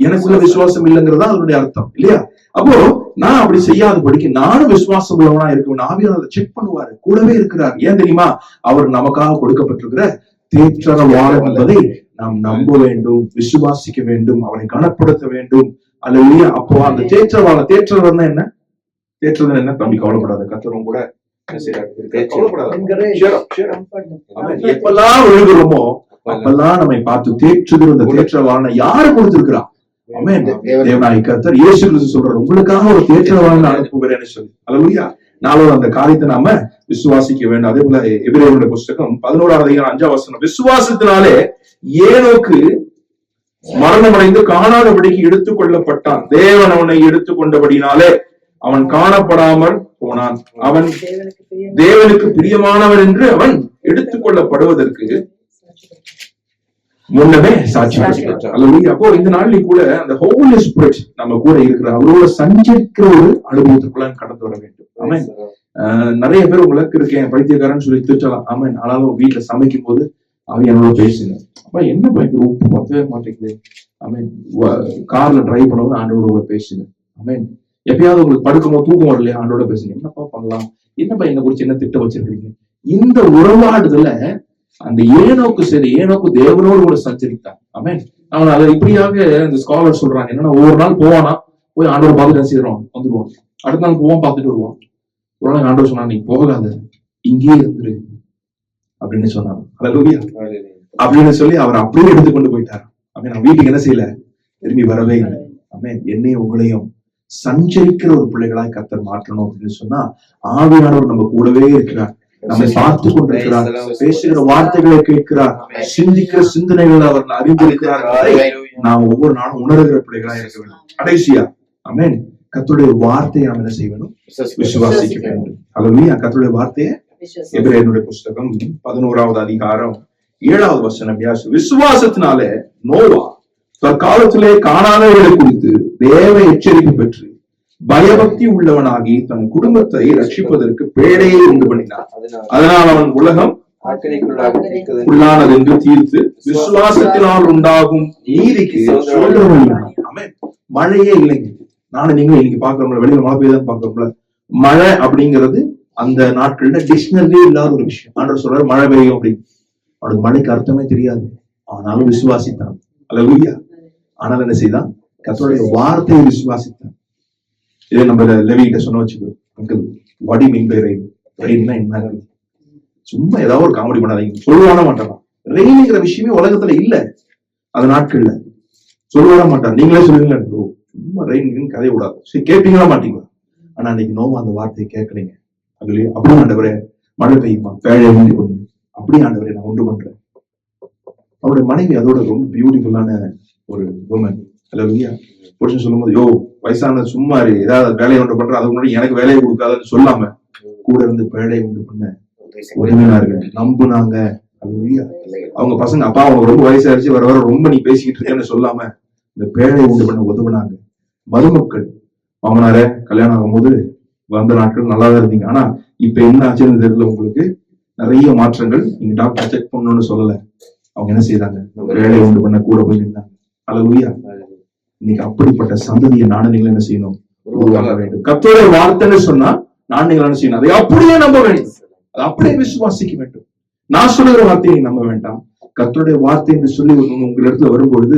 எனக்குள்ள விசுவாசம் இல்லைங்கிறதா அதனுடைய அர்த்தம் இல்லையா? அப்போ நான் அப்படி செய்யாதபடிக்கு நானும் விசுவாசம் உள்ளவனா இருக்கணும். ஆவியானவர் செக் பண்ணுவாரு, கூடவே இருக்கிறார். ஏன் தெரியுமா, அவர் நமக்காக கொடுக்கப்பட்டிருக்கிற தேற்றரவாளன் என்பதை நாம் நம்ப வேண்டும், விசுவாசிக்க வேண்டும், அவரை கனப்படுத்த வேண்டும். அல்லேலூயா. அப்போ அந்த தேற்றரவாளன் என்ன, தேற்றரவாளன் என்ன, தம்பி கவலைப்படாத, கர்த்தரும் கூட எப்பெல்லாம் எழுதுறோமோ அப்பெல்லாம் நம்மை பார்த்து தேற்றுகிற இந்த தேற்றரவாளனை யாரு கொடுத்திருக்கிறா? ஆமென். தேவனாகிய கர்த்தர் இயேசு கிறிஸ்து சொல்றார், உங்களுக்காக ஒரு தேற்றரவாளனை அனுப்புகிறேன்னு சொல்லி. அல்லேலூயா. நாளும் அந்த காரியத்தை நாம விசுவாசிக்க வேண்டும். அதே போல எபிரேயருடைய புஸ்தகம் 11:5 விசுவாசத்தினாலே ஏனோக்கு மரணமடைந்து காணாதபடிக்கு எடுத்துக் கொள்ளப்பட்டான். தேவன் அவனை எடுத்துக் கொண்டபடினாலே அவன் காணப்படாமல் போனான். அவன் தேவனுக்கு பிரியமானவன் என்று அவன் எடுத்துக் கொள்ளப்படுவதற்கு முன்னமே சாட்சி பெற்றார். அப்போ இந்த நாளில் கூட அந்த ஹோலி ஸ்பிரிட் நம்ம கூட இருக்கிற அவரோட சஞ்சரிக்கிற ஒரு அனுபவத்துக்குள்ள கடந்து வர வேண்டும். ஆமென். நிறைய பேர் உங்களுக்கு இருக்கேன் பைத்தியக்காரன்னு சொல்லி திட்டலாம். ஆமென். ஆனாலும் வீட்டுல சமைக்கும் போது அவன் என்னோட பேசுங்க, அப்ப என்ன பயங்கர உப்பு பத்தவே மாட்டேங்குது. ஆமென். கார்ல டிரைவ் பண்ணும்போது ஆண்டோட பேசுங்க. ஆமென். எப்பயாவது உங்களுக்கு படுக்கும்போது தூக்கம் வரலையா, ஆண்டோட பேசுங்க. என்னப்பா பண்ணலாம், என்னப்பா என்ன குறிச்சு என்ன திட்டம் வச்சிருக்கீங்க. இந்த உறவாடுதல அந்த ஏனோக்கு சரி, ஏனோக்கு தேவனோடு கூட சஞ்சரித்தான். ஆமென். அவன் அதை இப்படியாக இந்த ஸ்காலர் சொல்றாங்க. என்னன்னா ஒவ்வொரு நாள் போவானா, போய் ஆண்டோட பார்த்துட்டு செய்யறோம் வந்துடுவான். அடுத்த நாள் போவான் பார்த்துட்டு வருவான். ஒரு நாள் ஆண்டவர் சொன்னா, நீ போகாத இங்கேயே இருந்துரு அப்படின்னு சொன்னாங்க. அல்லேலூயா அப்படின்னு சொல்லி அவர் அப்படியே எடுத்துக்கொண்டு போயிட்டார். ஆமென். நான் வீட்டுக்கு என்ன செய்யல, திரும்பி வரவே இல்லை. ஆமென். என்னையும் உங்களையும் சஞ்சரிக்கிற ஒரு பிள்ளைகளாய் கர்த்தர் மாற்றணும் அப்படின்னு சொன்னா ஆவியானவர் நம்ம கூடவே இருக்கிறார், நம்மை பார்த்து கொண்டிருக்கிறார், பேசுகிற வார்த்தைகளை கேட்கிறார், சிந்திக்கிற சிந்தனைகளை அவர் அறிந்திருக்கிறார். நாம் ஒவ்வொரு நாளும் உணர்கிற பிள்ளைகளாய் இருக்க வேண்டும். கடைசியா ஆமென், கர்த்தருடைய வார்த்தையை நாம் என்ன செய்ய வேண்டும், விசுவாசிக்க வேண்டும். அல்லேலூயா. கர்த்தருடைய வார்த்தையை எபிரேயருடைய புஸ்தகம் 11:7 விசுவாசத்தினாலே நோவா தற்காலத்திலே காணாதவர்களை குறித்து தேவ எச்சரிக்கை பெற்று பயபக்தி உள்ளவனாகி தன் குடும்பத்தை ரட்சிப்பதற்கு பேழையை உண்டு பண்ணினான். அதனால் அவன் உலகம் உள்ளானது என்று தீர்த்து விசுவாசத்தினால் உண்டாகும் நீதிக்கு மழையே இல்லைங்க. நானும் நீங்க இன்னைக்கு பாக்குறோம்ல, வெளியில மழை பெய்யுதான் பாக்குறோம்ல. மழை அப்படிங்கிறது அந்த நாட்கள்ல டிக்ஷனரியே இல்லாத ஒரு விஷயம். ஆண்டவர் சொல்றாரு மழை பெய்யும் அப்படின்னு. அவனுக்கு மழைக்கு அர்த்தமே தெரியாது, ஆனாலும் விசுவாசித்தான். அல்லேலூயா. ஆனால் என்ன செய்தான், கர்த்தருடைய வார்த்தையை விசுவாசித்தான். இதே நம்ம லேவியிட்ட சொன்ன வச்சுக்கோ, uncle what you mean by rain, ரெயின்னா என்ன, சும்மா ஏதாவது ஒரு காமெடி பண்ணாதீங்க, சொல்லுவான மாட்டான். ரெயின்ங்கிற விஷயமே உலகத்துல இல்ல அந்த நாட்கள்ல, சொல்லுவான மாட்டான். நீங்களே சொல்லுவீங்க சும்மா ரெயின் கதைய விடாது, சரி கேட்பீங்களா மாட்டீங்களா. ஆனா அன்னைக்கு நோவா அந்த வார்த்தையை கேட்கலைங்க. அதுலயே அப்படியே ஆண்டவரே மழை பெய்யுமா, பேழையை உண்டு பண்ணு, அப்படியே ஆண்டவரே நான் உண்டு பண்றேன். அவருடைய மனைவி அதோட ரொம்ப பியூட்டிஃபுல்லான ஒரு உமன். அல்லேலூயா. புருஷன் சொல்லும் போது, யோ வயசான சும்மா ஏதாவது வேலையை உண்டு பண்ற, அதுக்கு முன்னாடி எனக்கு வேலையை கொடுக்காதுன்னு சொல்லாம கூட இருந்து பேழையை உண்டு பண்ண உறவினார்கள் நம்புனாங்க. அல்லேலூயா. அவங்க பசங்க, அப்பா அவங்க ரொம்ப வயசாயிருச்சு, வர வர ரொம்ப நீ பேசிக்கிட்டு இருக்கேன்னு சொல்லாம இந்த பேழையை உண்டு பண்ண உதவுனாங்க. மருமக்கள் மாமனார கல்யாணம் ஆகும்போது வந்த நாட்கள் நல்லாதான் இருந்தீங்க, ஆனா இப்ப என்ன ஆச்சுன்னு தெரியல உங்களுக்கு, நிறைய மாற்றங்கள். நீங்க டாக்டர் செக் பண்ணணும்னு சொல்லல, அவங்க என்ன செய்யறாங்க, வேலையை உண்டு பண்ண கூட போய் நின்றாங்க. அல்லேலூயா. இன்னைக்கு அப்படிப்பட்ட சந்ததியை நானும் நீங்களும் என்ன செய்யணும், உருவாக வேண்டும். கர்த்தருடைய வார்த்தைன்னு சொன்னா நான் நீங்கள் என்ன செய்யணும், அதை அப்படியே நம்ப வேண்டும், அதை அப்படியே விசுவாசிக்க வேண்டும். நான் சொல்லுகிற வார்த்தையை நீங்க நம்ப வேண்டாம், கர்த்தருடைய வார்த்தை என்று சொல்லி உங்க இடத்துல வரும்பொழுது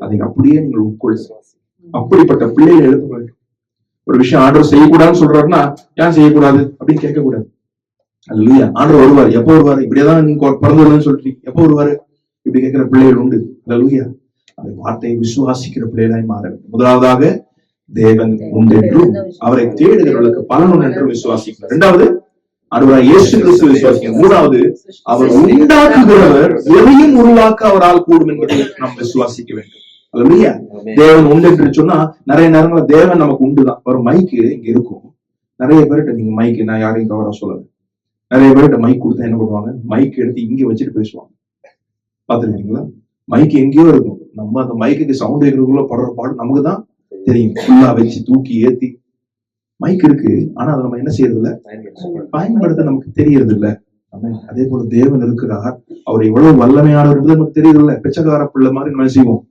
அதை அப்படியே நீங்கள் உட்கொள்ள, அப்படிப்பட்ட பிள்ளைகளை எழுப்ப வேண்டும். ஒரு விஷயம் ஆண்டவர் செய்யக்கூடாதுன்னு சொல்றாருன்னா ஏன் செய்யக்கூடாது அப்படின்னு கேட்க கூடாது. அல்லேலூயா. ஆண்டவர் வருவாரு, எப்போ வருவாரு, இப்படியேதான் நீங்க பிறந்து வருதுன்னு சொல்றீங்க, எப்போ வருவாரு இப்படி கேட்கிற பிள்ளைகள் உண்டு. அல்லேலூயா. அந்த வார்த்தையை விசுவாசிக்கிற பிள்ளைகளாய் மாற வேண்டும். முதலாவதாக தேவன் உண்டு என்றும் அவரை தேடுகிறவர்களுக்கு பலன் உண்டு என்றும் விசுவாசிக்கணும். இரண்டாவது ஆண்டவராகிய இயேசு கிறிஸ்து விசுவாசிக்கணும். மூணாவது அவர் உண்டாக்குகிறவர் எதையும் உருவாக்க அவரால் கூடும் என்பதை நாம் விசுவாசிக்க வேண்டும். அல்லேலூயா. தேவன் உண்டு என்று சொன்னா நிறைய நேரங்களில் தேவன் நமக்கு உண்டுதான். ஒரு மைக்கு இங்க இருக்கும், நிறைய பேர்கிட்ட நீங்க மைக்கு, நான் யாரையும் தவறா சொல்லல, நிறைய பேர்கிட்ட மைக் கொடுத்தா என்ன பண்ணுவாங்க, மைக் எடுத்து இங்க வச்சுட்டு பேசுவாங்க. பாத்துருக்கீங்களா? மைக் எங்கேயோ இருக்கும், நம்ம அந்த மைக்கு சவுண்ட் இருக்கிறதுக்குள்ள படுற பாடு நமக்கு தான் தெரியும். ஃபுல்லா வச்சு தூக்கி ஏத்தி மைக் இருக்கு, ஆனா அதை நம்ம என்ன செய்யறது இல்ல, பயன்படுத்த நமக்கு தெரியறது இல்ல. அதே போல தேவன் இருக்கிறார், அவர் எவ்வளவு வல்லமையானவர் என்பது நமக்கு தெரியறது இல்ல. பிச்சைக்கார பிள்ளை மாதிரி நம்ம செய்வோம்,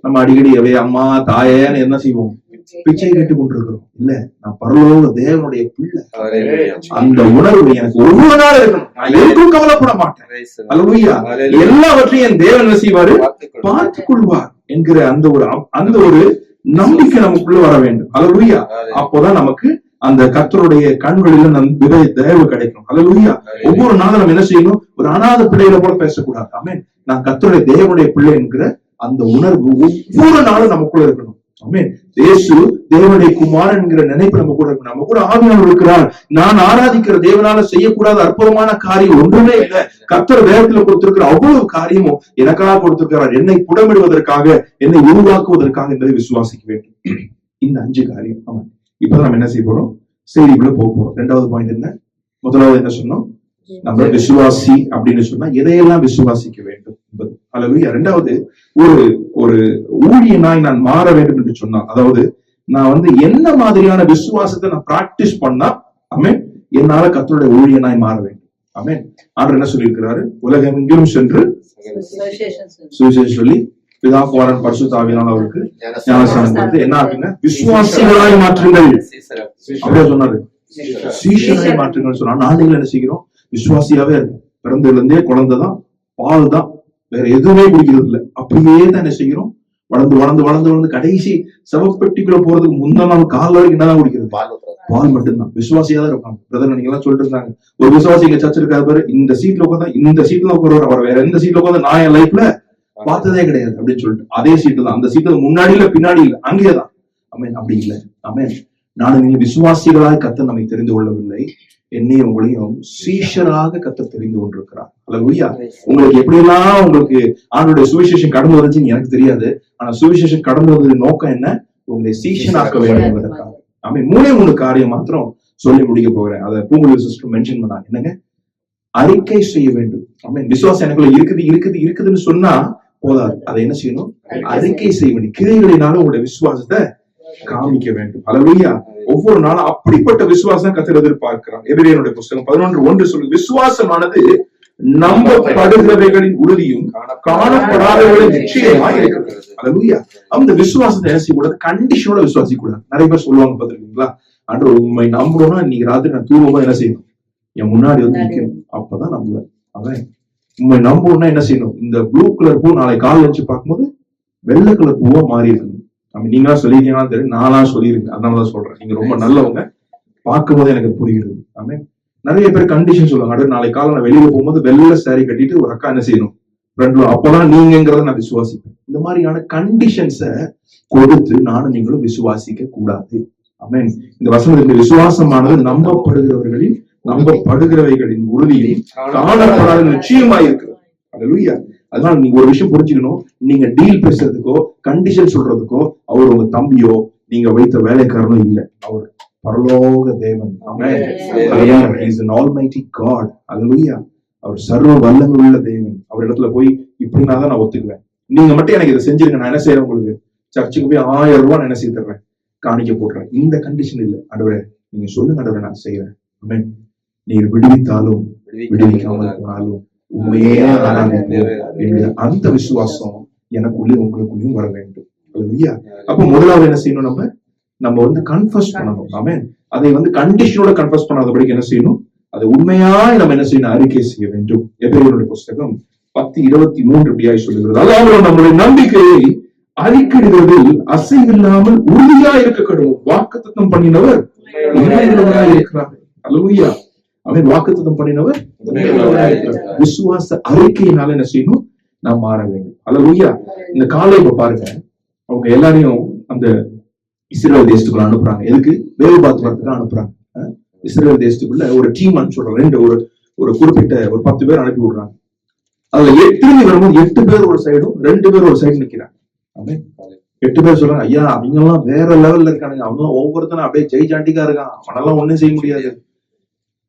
நம்ம அடிக்கடி அவைய அம்மா தாயேன்னு என்ன செய்வோம், பிச்சை கேட்டு கொண்டிருக்கிறோம். இல்ல, நான் பரலோக தேவனுடைய பிள்ளை, அந்த உணர்வு எனக்கு ஒவ்வொரு நாள் இருக்கணும். நான் எதுக்கும் கவலைப்பட மாட்டேன். அல்லேலூயா. எல்லாவற்றையும் என் தேவன் என்ன செய்வாரு, பார்த்துக் கொள்வார் என்கிற அந்த ஒரு நம்பிக்கை நமக்குள்ள வர வேண்டும். அல்லேலூயா. அப்போதான் நமக்கு அந்த கர்த்தருடைய கண்களில தயவு கிடைக்கும். அல்லேலூயா. ஒவ்வொரு நாளும் நம்ம என்ன செய்யணும், ஒரு அநாத பிள்ளைகளை போல பேசக்கூடாது. ஆமென். நான் கர்த்தருடைய தேவனுடைய பிள்ளை என்கிற அந்த உணர்வு ஒவ்வொரு நாளும் நமக்குள்ள இருக்கணும். ஆமென். இயேசு தேவனுடைய குமாரன் என்கிற நினைப்பு நம்ம கூட இருக்கு. நம்ம கூட ஆவியானவர் இருக்கிறார். நான் ஆராதிக்கிற தேவனால செய்யக்கூடாத அற்புதமான காரியம் ஒன்றுமே இல்லை. கர்த்தர் வேதத்துல கொடுத்திருக்கிற அவ்வளவு காரியமும் எனக்காக கொடுத்திருக்கிறார், என்னை புடமிடுவதற்காக, என்னை உருவாக்குவதற்காக என்பதை விசுவாசிக்க வேண்டும். இந்த 5 காரியம். ஆமா, இப்ப நம்ம என்ன செய்ய போறோம்? செய்திக்குள்ள போக போறோம். 2வது பாயிண்ட் என்ன? முதலாவது என்ன சொன்னோம்? நம்ம விசுவாசி அப்படின்னு சொன்னா எதையெல்லாம் விசுவாசிக்க வேண்டும் என்பது. அல்லது 2வது ஒரு ஊழியனாய் நான் மாற வேண்டும் என்று சொன்னா, அதாவது நான் என்ன மாதிரியான விசுவாசத்தை நான் பிராக்டிஸ் பண்ணா ஆமென் என்னால கர்த்தருடைய ஊழியனாய் மாற வேண்டும். ஆமென். ஆண்டவர் என்ன சொல்லியிருக்கிறாரு? உலகெங்கிலும் சென்று சுவிசேஷம் சொல்லி பிதா குமாரன் பரிசுத்த ஆவியானவர் அவருக்கு ஞானஸ்நானம் கொடுத்து என்ன ஆகுங்க? விசுவாசிகளாய் மாற்றுங்கள் அப்படியே சொன்னாரு. சீஷனாய் மாற்றுங்கள் சொன்னா நாங்கள் என்ன செய்கிறோம்? விசுவாசியாவே இருக்கும். பிறந்ததுல இருந்தே குழந்தைதான், பால் தான், வேற எதுவுமே குடிக்கிறது இல்லை. அப்படியே தான் என்ன செய்கிறோம்? வளர்ந்து வளர்ந்து வளர்ந்து வளர்ந்து கடைசி சவப்பெட்டிக்குள்ள போறதுக்கு முந்தா நாள் கால் வரைக்கும் என்னதான் குடிக்கிறது? பால் மட்டும்தான். விசுவாசியா தான் இருப்பாங்க. பிரதர் நீங்க எல்லாம் சொல்லிட்டு இருந்தாங்க, ஒரு விசுவாசி இங்க சர்ச் இருக்காது பாரு, இந்த சீட்ல உட்காந்தா இந்த சீட்ல உட்கார, அவர் வேற எந்த சீட்ல உட்காந்து நான் என் லைஃப்ல பார்த்ததே கிடையாது அப்படின்னு சொல்லிட்டு அதே சீட்டு தான். அந்த சீட்டு முன்னாடி இல்ல பின்னாடி இல்ல, அங்கேயேதான். ஆமென். அப்படி இல்லை. ஆமென். நானும் நீங்க விசுவாசிகளாய் கர்த்தர் நம்மை தெரிந்து கொள்ளவில்லை, என்னையும் உங்களையும் சீஷராக கர்த்தர் தெரிந்து கொண்டிருக்கிறார். அல்லேலூயா. உங்களுக்கு எப்படியெல்லாம் உங்களுக்கு ஆண்டவருடைய சுவிசேஷம் கடந்து வந்துச்சுன்னு எனக்கு தெரியாது. ஆனா சுவிசேஷம் கடந்து வந்தது நோக்கம் என்ன? உங்களை சீஷனாக்க வேண்டும் என்பதற்காக. ஆமென். 3 காரியம் மாத்திரம் சொல்லி முடிக்க போகிறேன். அதை பூங்குழலி சிஸ்டர் மென்ஷன் பண்ணாங்க. என்னங்க? அறிக்கை செய்ய வேண்டும். ஆமென். விசுவாசம் எனக்குள்ள இருக்குதுன்னு சொன்னா போதாது. அதை என்ன செய்யணும்? அறிக்கை செய்ய வேண்டும். கிரியைகளினால உங்களுடைய விசுவாசத்தை காமிக்க வேண்டும். அல்லேலூயா. ஒவ்வொரு நாளும் அப்படிப்பட்ட விசுவாசம் கர்த்தர் எதிர்பார்க்கிறார். எபிரேயருடைய புத்தகம் 11:1 சொல்லு, விசுவாசமானது நம்பப்படுகிறவைகளின் உறுதியும் காணப்படாதவர்களின் நிச்சயமாய் இருக்கிறது. அல்லேலூயா. அந்த விசுவாசத்தை என்ன செய்யக்கூடாது? கண்டிஷனோட விசுவாசிக்க கூடாது. நிறைய பேர் சொல்லுவாங்க பாத்துருக்கீங்களா, ஆண்டவர் உண்மை நம்பணும்னா இன்னைக்கு ராத்திரி நான் தூங்கும்போது என்ன செய்யணும்? என் முன்னாடி நிக்கணும், அப்பதான் நம்புவேன். அதான் உண்மை நம்பணும்னா என்ன செய்யணும்? இந்த ப்ளூ கலர் பூ நாளை கால் வச்சு பார்க்கும்போது வெள்ளை கலர் பூவா மாறி இருக்கணும். நீங்களா சொல்லிருக்கீங்கன்னு தெரியும், நானா சொல்லியிருக்கேன், அதனாலதான் சொல்றேன். நீங்க ரொம்ப நல்லவங்க, பார்க்கும் போது எனக்கு புரிகிறது. ஆமென். நிறைய பேர் கண்டிஷன் சொல்லுவாங்க, நாளை காலம் நான் வெளியில போகும்போது வெள்ளை சாரி கட்டிட்டு ஒரு அக்கா என்ன செய்யணும்? ஃப்ரெண்ட்ல, அப்பதான் நீங்கிறத நான் விசுவாசிப்பேன். இந்த மாதிரியான கண்டிஷன்ஸை கொடுத்து நானும் நீங்களும் விசுவாசிக்க கூடாது. ஆமென். இந்த வசனத்தின் விசுவாசமானது நம்பப்படுகிறவைகளின் உறுதியும் காணப்படாத நிச்சயமாய் இருக்கிறது. அல்லேலூயா. அதனால நீங்க ஒரு விஷயம் புரிஞ்சுக்கணும், நீங்க டீல் பேசுறதுக்கோ கண்டிஷன் சொல்றதுக்கோ அவர் உங்க தம்பியோ நீங்க வைத்த வேலைக்காரனோ இல்லை, அவர் பரலோக தேவன். ஆமென். He is an almighty God. அல்லேலூயா. அவர் சர்வ வல்லமை உள்ள தேவன். அவர் இடத்துல போய் இப்படின்னா தான் நான் ஒத்துக்குவேன். நீங்க மட்டும் எனக்கு இதை செஞ்சிருங்க, நான் என்ன செய்யறேன்? உங்களுக்கு சர்ச்சுக்கு போய் 1000 ரூபாய் என்ன செய்ய தர்றேன்? காணிக்க போடுறேன். இந்த கண்டிஷன் இல்லை. ஆண்டவரே நீங்க சொல்லுங்க, ஆண்டவரே நான் செய்யறேன். ஆமென். நீர் விடுவித்தாலும் விடுவிக்காமல் போனாலும் உண்மையே அந்த விசுவாசம் எனக்குள்ளே உங்களுக்குள்ளேயும் வர வேண்டும். அல்லேலூயா. அப்ப முதலாவது என்ன செய்யணும்? நம்ம கன்ஃபஸ் பண்ணணும். ஆமென். அதை கண்டிஷனோட கன்ஃபஸ் பண்ணாதபடிக்கு என்ன செய்யணும்? அதை உண்மையாய் நம்ம என்ன செய்யணும்? அறிக்கை செய்ய வேண்டும். எபிரேயருடைய புத்தகம் 10:23 இப்படியாய் சொல்லுகிறது, அதாவது நம்முடைய நம்பிக்கையை அறிக்கையிடுவதில் அசைவில்லாமல் உறுதியா இருக்க கடவுள் வாக்குத்தத்தம் பண்ணினவர் உண்மையுள்ளவராய் இருக்கிறார். அல்லேலூயா. அவன் வாக்குத்தத்தம் பண்ணினவர் விசுவாச அறிக்கையினால என்ன செய்யணும்? நாம் மாற வேண்டும். அல்லேலூயா. இந்த காலை இப்ப பாருங்க, அவங்க எல்லாரையும் அந்த இஸ்ரேல் தேசத்துக்குள்ள அனுப்புறாங்க. எதுக்கு? வேவு பார்த்து அனுப்புறாங்க. இஸ்ரேல் தேசத்துக்குள்ள ஒரு டீம் அனுப்பிச்சு ஒரு குறிப்பிட்ட ஒரு 10 பேர் அனுப்பி விடுறாங்க. அதுல 8 வரும்போது 8 பேர் ஒரு சைடும் 2 பேர் ஒரு சைடு நிக்கிறாங்க. 8 பேர் சொல்றாங்க, ஐயா அவங்க எல்லாம் வேற லெவல்ல இருக்கானுங்க, அவங்க எல்லாம் ஒவ்வொருத்தனும் அப்படியே ஜெய்ஜாண்டிக்கா இருக்கான், அவனெல்லாம் ஒண்ணும் செய்ய முடியாது.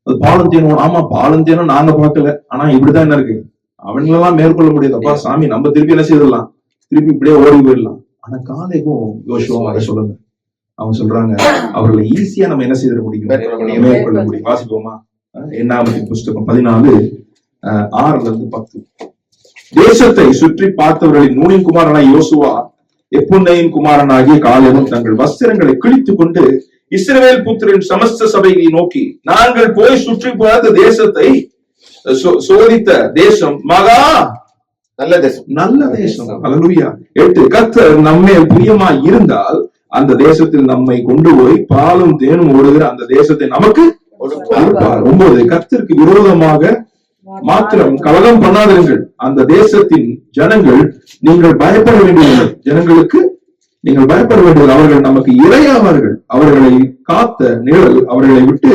அது பாலந்தேனும். ஆமா பாலந்தேனும் நாங்க பார்க்கல, ஆனா இப்படிதான் என்ன இருக்கு, அவங்களெல்லாம் மேற்கொள்ள முடியாது. அப்பா சாமி நம்ம திருப்பி என்ன செய்திடலாம், திருப்பி இப்படியே ஓடி போயிடலாம். ஆனா காலைக்கும் யோசுவாவும் அதை சொல்லுங்க. அவங்க சொல்றாங்க, அவர்களை ஈஸியா நம்ம என்ன செய்திட முடியும்? மேற்கொள்ள முடியும். வாசிப்போமா? என்னாமத்தின் புஸ்தகம் 14:6-10. தேசத்தை சுற்றி பார்த்தவர்களின் நூனின் குமாரனாய் யோசுவா எப்புன்னையின் குமாரனாகிய காலேபும் தங்கள் வஸ்திரங்களை கிழித்துக் கொண்டு இஸ்ரவேல் புத்திரன் சமஸ்த சபையை நோக்கி, நாங்கள் போய் சுற்றி பார்த்த தேசத்தை சோதித்த தேசம் மகா நல்ல தேசம், நல்ல தேசம். அல்லேலூயா. 8 கர்த்தர் நம்மேல் பிரியமாய் இருந்தால் அந்த தேசத்தில் நம்மை கொண்டு போய் பாலும் தேனும் ஓடுகிற அந்த தேசத்தை நமக்கு கொடுப்பார். 9 கர்த்தருக்கு விரோதமாக மாத்திரம் கலகம் பண்ணாதிருங்கள், அந்த தேசத்தின் ஜனங்கள் நீங்கள் பயப்பட வேண்டியதில்லை, ஜனங்களுக்கு நீங்கள் பயப்பட வேண்டியது அவர்கள் நமக்கு இரையாவார்கள். அவர்களை காத்த நிழல் அவர்களை விட்டு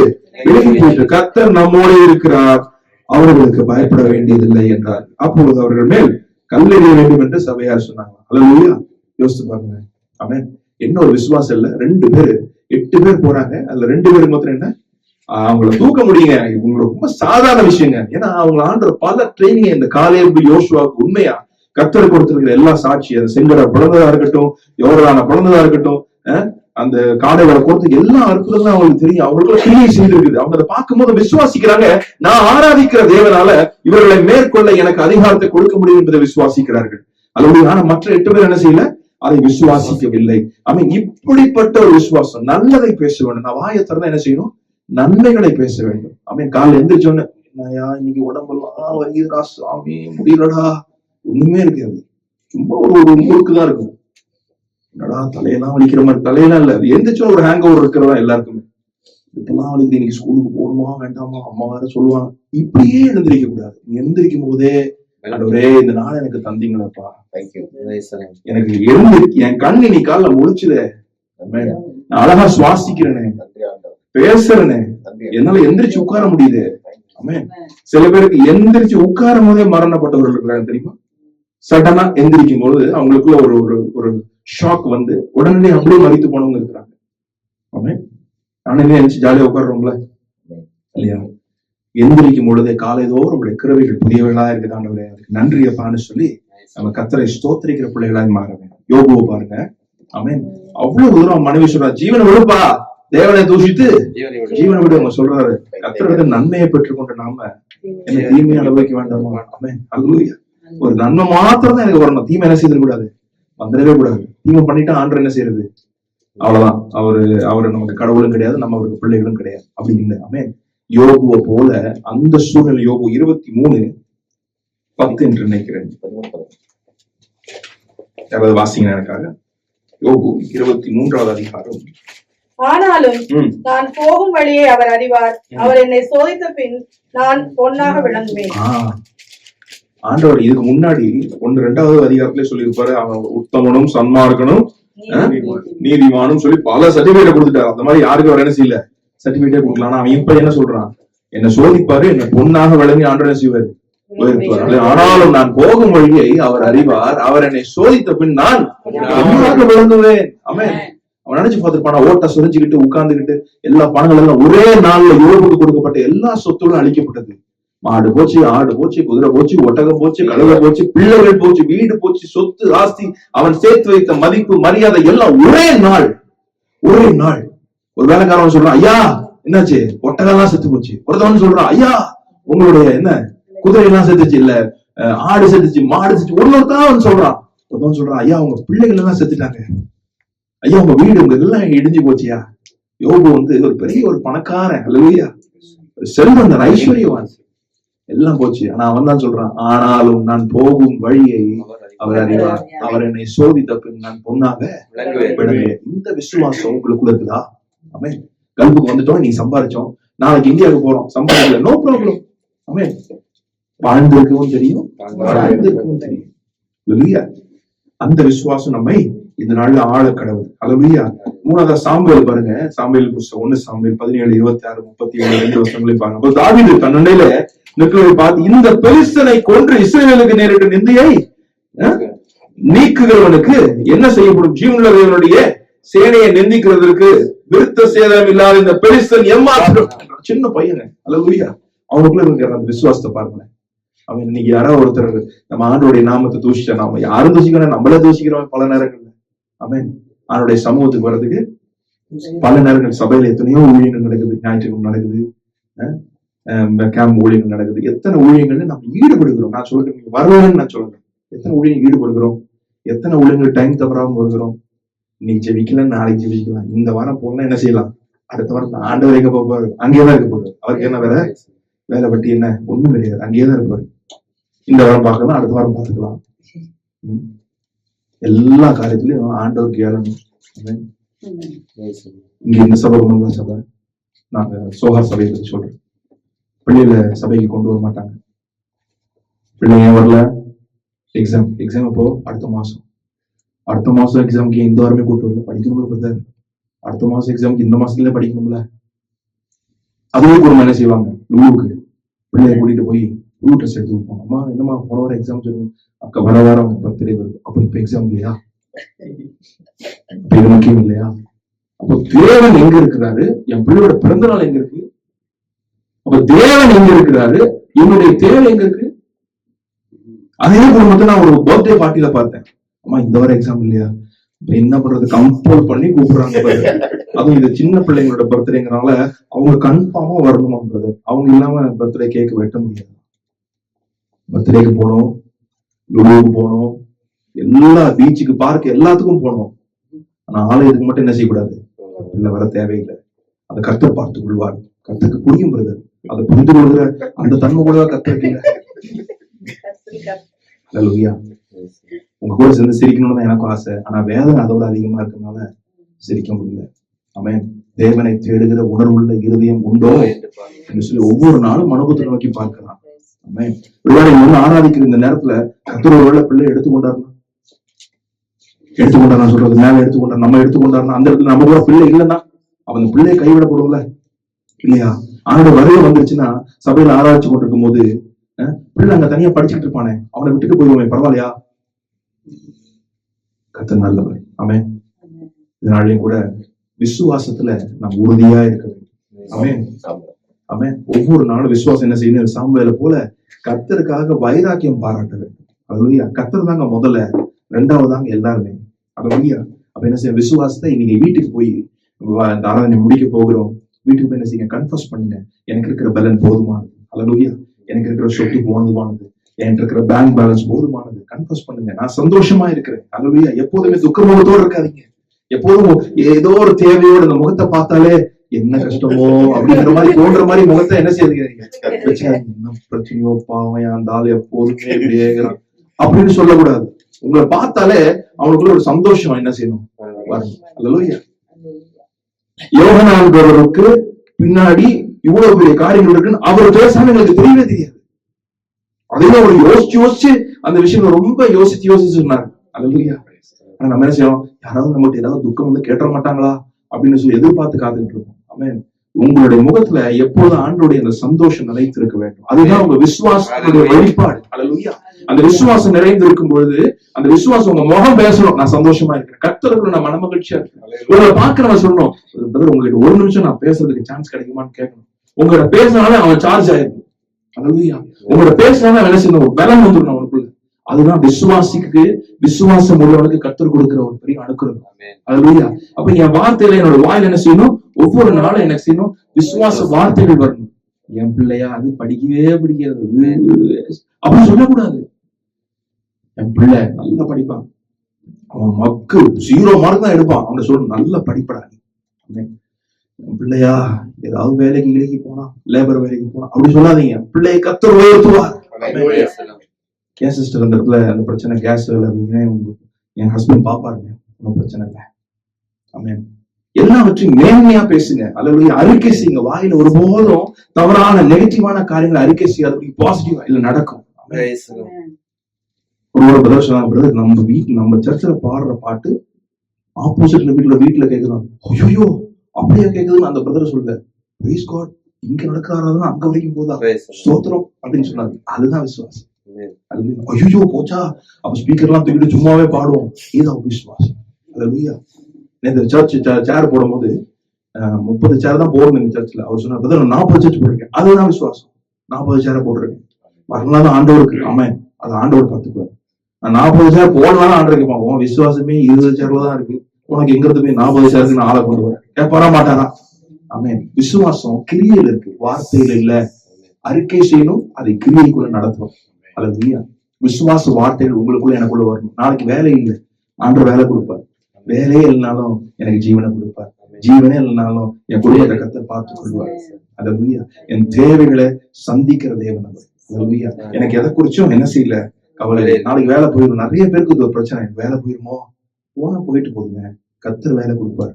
விலகி போயிற்று. கர்த்தர் நம்மோடு இருக்கிறார், அவர்களுக்கு பயப்பட வேண்டியதில்லை என்றார். அப்பொழுது அவர்கள் மேல் கல்லெறிய வேண்டும் என்று சபையார் சொன்னாங்க. அல்லேலூயா. யோசித்து பாருங்க. ஆமென். என்ன ஒரு விசுவாசம் இல்ல. 2 பேரு 8 பேர் போறாங்க. அதுல 2 பேருக்கு மாத்திரம் என்ன, அவங்கள தூக்க முடியுங்க. இவங்க ரொம்ப சாதாரண விஷயங்க. ஏன்னா அவங்க ஆண்ட பல ட்ரைனிங் இந்த காலேபு யோசுவாவுக்கு உண்மையா கர்த்தர் கொடுத்திருக்கிற எல்லா சாட்சி, அது செங்கடை பிறந்ததா இருக்கட்டும், யோர்தான பிறந்ததா இருக்கட்டும், அந்த காடைகளை கொடுத்து எல்லா அற்புதங்களும் அவங்களுக்கு தெரியும். அவங்களுக்குள்ள கிரியை செய்திருக்குது. அவங்க அதை பார்க்கும்போது விசுவாசிக்கிறாங்க. நான் ஆராதிக்கிற தேவனால இவர்களை மேற்கொள்ள எனக்கு அதிகாரத்தை கொடுக்க முடியும் என்பதை விசுவாசிக்கிறார்கள். அல்லது ஆனா மற்ற 8 பேர் என்ன செய்யல, அதை விசுவாசிக்கவில்லை. இப்படிப்பட்ட ஒரு விசுவாசம். நல்லதை பேச வேண்டும். நான் வாயை திறந்தா என்ன செய்யணும், நன்மைகளை பேச வேண்டும். காலைல எந்திரிச்சோன்னு இன்னைக்கு உடம்பெல்லாம் வலிக்குதுடா சாமி, முடியலடா, ஒண்ணுமே இருக்காது. சும்மா ஒரு முறுக்குதான் இருக்கும். என்னடா தலையெல்லாம் வலிக்கிற மாதிரி, தலையெல்லாம் இல்ல, எந்திரிச்சோம் ஒரு ஹேங் ஓவர் இருக்கிறதா எல்லாருக்குமே. இப்பெல்லாம் வலிக்குது, இன்னைக்கு ஸ்கூலுக்கு போகணுமா வேண்டாமா, அம்மா வேற சொல்லுவாங்க. இப்படியே எழுந்திரிக்க கூடாது. எந்திரிக்கும் போதே ஆண்டவரே இந்த நாள் எனக்கு தந்தீங்களப்பா, எனக்கு எழுந்து என் கண் நீ காலைல முழிச்சுதே, நான் அழகா சுவாசிக்கிறேனே, பேசுறேனே, என்னால எந்திரிச்சு உட்கார முடியுது. சில பேருக்கு எந்திரிச்சு உட்காரும் போதே மரணப்பட்டவர்கள் இருக்கிறாங்க தெரியுமா? சடனா எந்திரிக்கும் போது அவங்களுக்குள்ள ஒரு ஷாக் வந்து உடனே அப்படியே மறித்து போனவங்க இருக்கிறாங்க. நானே எந்திரிச்சு ஜாலியா உட்காடுறோம்ல இல்லையா? எந்திரிக்கும் பொழுதே காலைதோறும் உங்களுடைய கிருபைகள் புதியவர்களா இருக்குது ஆண்டவரே, அதுக்கு நன்றி அப்பான்னு சொல்லி நம்ம கர்த்தரை ஸ்தோத்திரிக்கிற பிள்ளைகளாய் மாற வேண்டும். யோகுவை பாருங்க. ஆமென். அவ்வளவு தூரம் மனைவி சொல்றா, ஜீவனை விடுப்பா, தேவனை தூஷித்து ஜீவனை விட அவங்க சொல்றாரு. கர்த்தரோட நன்மையை பெற்றுக்கொண்ட நாம என்ன தீமையை அனுபவிக்க வேண்டாமா? ஆமென். அல்லேலூயா. ஒரு நன்மை மாத்திரம் தான் எனக்கு வரணும், தீமை என்ன செய்ய கூடாது, வந்துடவே கூடாது. தீமை பண்ணிட்டா ஆண்டவர் என்ன செய்யறது, அவ்வளவுதான். அவரு நமக்கு கடவுளும் கிடையாது, நம்ம அவருக்கு பிள்ளைகளும் கிடையாது. அப்படி இல்லை. ஆமென். யோகுவை போல அந்த சூழ்நிலை. யோகு 23:10 என்று நினைக்கிறேன். யாராவது வாசிங்க எனக்காக. யோகு 23வது அதிகாரம். ஆனாலும் நான் போகும் வழியை அவர் அறிவார், அவர் என்னை சோதித்த பின் நான் பொன்னாக விளங்குவேன். ஆண்டவர் இதுக்கு முன்னாடி 1-2வது அதிகாரத்திலே சொல்லியிருப்பாரு, அவன் உத்தமனும் சன்மார்க்கனும் நீதிமானும் சொல்லி பல சர்டிபிகேட் கொடுத்துட்டாரு. அந்த மாதிரி யாருக்கு அவர் என்ன செய்யல, சர்டிபிகேட்டே கொடுக்கலாம். அவன் இப்ப என்ன சொல்றான், என்ன சோதிப்பாரு, என்ன பொன்னாக விளங்கி ஆண்டவர் என்ன செய்வாரு, ஆனாலும் நான் போகும் வழியை அவர் அறிவார், அவர் என்னை சோதித்த பின் நான் பொன்னாக விளங்குவேன். ஆமென். அவன் நினைச்சு பார்த்திருப்பான, ஓட்ட சொரிஞ்சுக்கிட்டு உட்கார்ந்துகிட்டு எல்லா பணங்கள் எல்லாம் ஒரே நாள்ல யோகுக்கு கொடுக்கப்பட்ட எல்லா சொத்துகளும் அழிக்கப்பட்டது. மாடு போச்சு, ஆடு போச்சு, குதிரை போச்சு, ஒட்டகம் போச்சு, கழுதை போச்சு, பிள்ளைகள் போச்சு, வீடு போச்சு, சொத்து ஆஸ்தி, அவன் சேர்த்து வைத்த மதிப்பு மரியாதை எல்லாம் ஒரே நாள். ஒரு வேலைக்காரன் சொல்றான், ஐயா என்னாச்சு, ஒட்டகம் எல்லாம் செத்து போச்சு. ஒருத்தவன் சொல்றான், ஐயா உங்களுடைய என்ன குதிரை எல்லாம் செத்துச்சு, இல்ல ஆடு செத்துச்சு, மாடு செத்துச்சு. ஒருத்தவன் சொல்றான், ஐயா உங்க பிள்ளைகள் எல்லாம் செத்துட்டாங்க, ஐயா உங்க வீடு உங்க எல்லாம் இடிஞ்சு போச்சியா. யோபு ஒரு பெரிய ஒரு பணக்காரன், அல்லேலூயா, செல்வந்தன், ஐஸ்வர்யவான், எல்லாம் போச்சு. ஆனா அவன் தான் சொல்றான், ஆனாலும் நான் போகும் வழியை அவர் அறிவார், அவர் என்னை சோதித்த பின் நான் பொன்னாக விளங்குவேன். இந்த விசுவாசம் உங்களுக்குள்ள இருக்குதா? ஆமென். கல்புக்கு வந்துட்டோம், நீ சம்பாதிச்சோம், நாளைக்கு இந்தியாவுக்கு போறோம், சம்பாதிக்கல, நோ ப்ராப்ளம். ஆமென். வாழ்ந்திருக்கவும் தெரியும், வாழ்ந்திருக்கவும் தெரியும். அல்லேலூயா. அந்த விசுவாசம் நம்மை இந்த நாள்ல ஆழ கடவுள். அல்லேலூயா. 3வது சாமுவேல் பாருங்க. சாமுவேல் புத்தகம் 1 சாமுவேல் 17, 26, 37 2 வசனங்களையும் பாருங்க. அப்போ தாவீது தன்னுடைய நிற்கிறதை பார்த்து, இந்த பெலிஸ்தனை கொன்று இஸ்ரவேலுக்கு நேரிட்ட நிந்தையை நீக்குகிறவனுக்கு என்ன செய்யப்படும்? ஜீவனுள்ள தேவனுடைய சேனையை நிந்திக்கிறதுக்கு விருத்த சேதம் இல்லாத இந்த பெலிஸ்தன் எம்மாத்திரம். சின்ன பையன், அல்லேலூயா. அவனுக்குள்ள இருக்கிற அந்த விசுவாசத்தை பாருங்களேன். அவன் இன்னைக்கு யாராவது ஒருத்தர் நம்ம ஆண்டோடைய நாமத்தை தூஷிச்சா, நாம யாரும் தூஷிக்கிறோம், நம்மளே தூஷிக்கிறோம் பல நேரங்கள்ல. ஆமென். ஆண்டோடைய சமூகத்துக்கு வர்றதுக்கு பல நேரங்கள் சபையில எத்தனையோ ஊழியங்கள் நடக்குது, ஞாயிற்றுக்கிழமை நடக்குது, கேம்ப் ஊழியங்கள் நடக்குது. எத்தனை ஊழியங்கள்ல நம்ம ஈடுபடுகிறோம். நான் சொல்றேன், நீங்க வரலன்னு நான் சொல்றேன். எத்தனை ஊழியம் ஈடுபடுகிறோம், எத்தனை ஊழியங்கள் டைம் தவறாம வருகிறோம். இன்னைக்கு ஜெபிக்கலாம், நாளைக்கு ஜெபிக்கலாம், இந்த வாரம் போனா என்ன செய்யலாம், அடுத்த வாரம் ஆண்டவர் எங்க போவாரு, அங்கேயேதான் இருக்க போறாரு. அவருக்கு என்ன வேற வேலை பட்டி என்ன ஒண்ணும் கிடையாது, அங்கேயேதான் இருப்பாரு. இந்த வாரம் பார்க்கலாம், அடுத்த வாரம் பார்த்துக்கலாம். எல்லா காரியத்திலயும் ஆண்டவருக்கு ஏழணும். இங்க இந்த சபை ஒண்ணுதான் சபை. நாங்க சோகார் சபையை பத்தி சொல்றேன். பிள்ளைகளை சபைக்கு கொண்டு வர மாட்டாங்க. பிள்ளைங்க வரல, எக்ஸாம் அப்போ அடுத்த மாசம் அடுத்த மாசம் எக்ஸாமுக்கு இந்த வாரமே கூட்டு வரல, படிக்கணும்ல பிரதர், அடுத்த மாசம் எக்ஸாமுக்கு இந்த மாசத்துல படிக்கணும்ல. அதுவே குடும்பம் என்ன செய்வாங்க, லூவுக்கு பிள்ளைய கூட்டிட்டு போய் லூ ட்ரெஸ் எடுத்து கொடுப்பாங்க. அம்மா என்னம்மா போன வாரம் எக்ஸாம் சொல்லுங்க, அக்கா வர வாரம் அவங்க பர்த்டே வருது, அப்ப இப்ப எக்ஸாம் இல்லையா, இப்ப இது முக்கியம் இல்லையா? அப்போ தேவன் எங்க இருக்கிறாரு, என் பிள்ளையோட பிறந்த நாள் எங்க இருக்கு, அப்ப தேவன் எங்க இருக்கிறாரு, என்னுடைய தேவை எங்க இருக்கு. அதே குடும்பத்தை நான் ஒரு பர்த்டே பார்ட்டியில பார்த்தேன். அம்மா இந்த வாரம் எக்ஸாம் இல்லையா, இப்ப என்ன பண்றது, கம்பல் பண்ணி கூப்பிடுறாங்க. அதுவும் இந்த சின்ன பிள்ளைங்களோட பர்த்டேங்கிறனால அவங்க கன்ஃபார்மா வரணுமா பிரதர், அவங்க இல்லாம பர்த்டே கேக் வெட்ட முடியாது. பர்த்டேக்கு போனோம், லுலுவுக்கு போனோம், எல்லா பீச்சுக்கு பார்க் எல்லாத்துக்கும் போனோம். ஆனா ஆலயத்துக்கு மட்டும் என்ன செய்யக்கூடாது, இல்ல வர தேவையில்லை. அதை கர்த்தர் பார்த்துக் கொள்வார். கர்த்தருக்கு புரியும் பிரதர், அதை புரிந்து கொள்கிற அந்த தன்மை கூட கர்த்தருக்கு இல்லை. உங்க கூட சேர்ந்து சிரிக்கணும்னு தான் எனக்கும் ஆசை, ஆனா வேதனை அதோட அதிகமா இருக்கனால சிரிக்க முடியல. ஆமென். தேவனை தேடுகிற உணர்வுள்ள இருதயம் உண்டோ என்று சொல்லி ஒவ்வொரு நாளும் அனுபவத்தை நோக்கி பார்க்கலாம். ஆமென். ஒருவேளை இன்னும் ஆராதிக்கிற இந்த நேரத்துல கர்த்தர் ஒருவேளை பிள்ளை எடுத்துக்கொண்டாருன்னா சொல்றது மேல எடுத்துக்கொண்டார், நம்ம எடுத்துக்கொண்டாருன்னா அந்த இடத்துல நம்ம கூட பிள்ளை இல்லைன்னா அவன் பிள்ளையை கைவிடப்படும்ல இல்லையா? அவனோட வருகை வந்துருச்சுன்னா சபையில ஆராய்ச்சி கொண்டிருக்கும் போது பிள்ளை அங்க தனியா படிச்சுட்டு இருப்பானே, அவனை விட்டுட்டு போயிடுவோம், பரவாயில்லையா? கர்த்தர் நல்லவர். ஆமென். இதனாலையும் கூட விசுவாசத்துல நாம் உறுதியா இருக்க வேண்டும். ஆமென். ஆமென். ஒவ்வொரு நாளும் விசுவாசம் என்ன செய்யணும், சாமுவேலை போல கர்த்தருக்காக வைராக்கியம் பாராட்ட வேண்டும். அல்லேலூயா. கர்த்தர் தாங்க முதல்ல, ரெண்டாவதாங்க எல்லாருமே. அல்லேலூயா. அப்ப என்ன செய்ய, விசுவாசத்தை இன்னைக்கு வீட்டுக்கு போய் ஆராதனை முடிக்க போகிறோம், வீட்டுக்கு போய் என்ன செய்யுங்க, கன்ஃபஸ் பண்ணுங்க. எனக்கு இருக்கிற பலன் போதுமானது, அல்லேலூயா. எனக்கு இருக்கிற சொத்து போதுமானது, என்கிட்ட இருக்கிற பேங்க் பேலன்ஸ் போதுமானது, கன்ஃபஸ் பண்ணுங்க. நான் சந்தோஷமா இருக்கிறேன், அல்லேலூயா. எப்போதுமே துக்கமுகத்தோடு இருக்காதீங்க. எப்போதும் ஏதோ ஒரு தேவையோட அந்த முகத்தை பார்த்தாலே என்ன கஷ்டமோ அப்படிங்கிற மாதிரி தோன்ற மாதிரி முகத்தை என்ன செய்யுங்க, என்ன பிரச்சனையோ பாவையா இருந்தாலும் எப்போதுமே இப்படியேங்கிறான் அப்படின்னு சொல்லக்கூடாது. உங்களை பார்த்தாலே அவனுக்குள்ள ஒரு சந்தோஷம் என்ன செய்யணும், வரணும். அல்லேலூயா. யோகனான்றவருக்கு பின்னாடி இவ்வளவு பெரிய காரியங்கள் இருக்குன்னு அவர் பேசாம எங்களுக்கு தெரியவே தெரியாது. அதையும் அவர் யோசிச்சு அந்த விஷயம் ரொம்ப யோசிச்சு சொன்னார். அல்லேலூயா. ஆனா நம்ம என்ன செய்யணும், யாராவது நம்மகிட்ட ஏதாவது துக்கம் வந்து கேட்ட மாட்டாங்களா அப்படின்னு சொல்லி எதிர்பார்த்து காத்துட்டு இருக்கோம். ஆமென். உங்களுடைய முகத்துல எப்போதும் ஆண்டவருடைய அந்த சந்தோஷம் நிலைத்திருக்க வேண்டும். அதுதான் உங்க விசுவாசத்துடைய வெளிப்பாடு. அல்லேலூயா. அந்த விசுவாசம் நிறைந்திருக்கும் பொழுது அந்த விசுவாசம் உங்க முகம் பேசணும், நான் சந்தோஷமா இருக்கிறேன், கர்த்தருக்குள்ள நான் மனமகிழ்ச்சியா இருக்கேன். உங்களை பார்க்கிறவன் சொல்லணும், உங்ககிட்ட ஒரு நிமிஷம் நான் பேசுறதுக்கு சான்ஸ் கிடைக்குமான்னு கேட்கணும். உங்ககிட்ட பேசினாலே அவன் சார்ஜ் ஆயிடும். அல்லேலூயா. உங்களோட பேசினாலே என்ன செய்யணும், ஒரு பலம் வந்துடும் அவனுக்குள்ள. அதுதான் விசுவாசிக்கு, விசுவாசம் உள்ளவனுக்கு கர்த்தர் கொடுக்கிற ஒரு பெரிய அனுக்கிரகம். அல்லேலூயா. அப்ப என் வார்த்தையில, என்னோட வாயில என்ன செய்யணும், ஒவ்வொரு நாளும் என்ன செய்யணும், விசுவாச வார்த்தைகள் வரணும். என் பிள்ளையா அது படிக்கவே பிடிக்காது அப்படின்னு சொல்லக்கூடாது. என் பிள்ளை நல்லா படிப்பான், அவன் மக்கு 0 மார்க் தான் எடுப்பான், அவனை சொல்லணும் நல்லா படிப்படா. என் பிள்ளையா ஏதாவது வேலைக்கு போனா, லேபர் வேலைக்கு போனா அப்படி சொல்லாதீங்க. பிள்ளையை கர்த்தர் உயர்த்துவார். என் சிஸ்டர் அந்த இடத்துல அந்த பிரச்சனை, கேஸ் என் ஹஸ்பண்ட் பாப்பாருங்க, ஒன்னும் பிரச்சனை இல்லை. ஆமென். எல்லாவற்றையும் நேர்மையா பேசுங்க. அல்லேலூயா. அறிக்கை செய்யுங்க. வாயில ஒருபோதும் தவறான நெகட்டிவான காரியங்களை அறிக்கை செய்யாத பாசிட்டிவா இல்ல நடக்கும். ஒரு பிரதர் சொன்னாங்க, பிரதர் நம்ம சர்ச்சில் பாடுற பாட்டு ஆப்போசிட்ல வீட்டுல கேட்கலாம், ஐயோ அப்படியே கேக்குதுன்னு அந்த பிரதர் சொல்ல, பிரைஸ் காட், இங்க நடக்கிறாருன்னா அங்க வரைக்கும் போதா, ஸ்தோத்திரம் அப்படின்னு சொன்னாரு. அதுதான் விசுவாசம். ஐயோ போச்சா, அப்ப ஸ்பீக்கர் எல்லாம் தூக்கிட்டு சும்மாவே பாடுவோம், இதுதான் விசுவாசம். அல்லேலூயா. இந்த சர்ச் சேர் போடும் போது 30 சேர் தான் போடணும் இந்த சர்ச்ல. அவர் சொன்னார், பிரதர் 40 சேர்ச் போட்டிருக்கேன். அதுதான் விசுவாசம். 40 சேரை போட்டிருக்கேன். வரலாம் ஆண்டவருக்கு. ஆமென். அது ஆண்டவர் பார்த்துக்குவார். நான் 40 சேர் போடலாம் ஆண்டவர் கேட்பான், உன் விசுவாசமே 20 சேர்ல தான் இருக்கு, உனக்கு எங்க இருந்து போய் 40 சேருக்கு நான் ஆளை கொண்டு வரேன், கேட்பாரா மாட்டாரா? ஆமென். விசுவாசம் கிரியையில இருக்கு, வார்த்தையில இல்ல. அறிக்கை செய்யணும், அதை கிரியைக்குள்ள நடத்தணும். அல்லேலூயா. விசுவாச வார்த்தைகள் உங்களுக்குள்ள எனக்குள்ள வரணும். நாளைக்கு வேலை இல்லை, ஆண்டவர் வேலை கொடுப்பார். வேலையே இல்லைனாலும் எனக்கு ஜீவனை கொடுப்பார். ஜீவனே இல்லைனாலும் என் குடும்பத்தை கர்த்தர் பார்த்துக் கொள்வார். அல்லேலூயா. என் தேவைகளை சந்திக்கிற தேவன் அவர். அல்லேலூயா. எனக்கு எதை குறிச்சும் என்ன செய்யல கவலை. நாளைக்கு வேலை போயிடும். நிறைய பேருக்கு இது ஒரு பிரச்சனை, வேலை போயிருமோ, போனா போயிட்டு போகுங்க, கர்த்தர் வேலை கொடுப்பார்.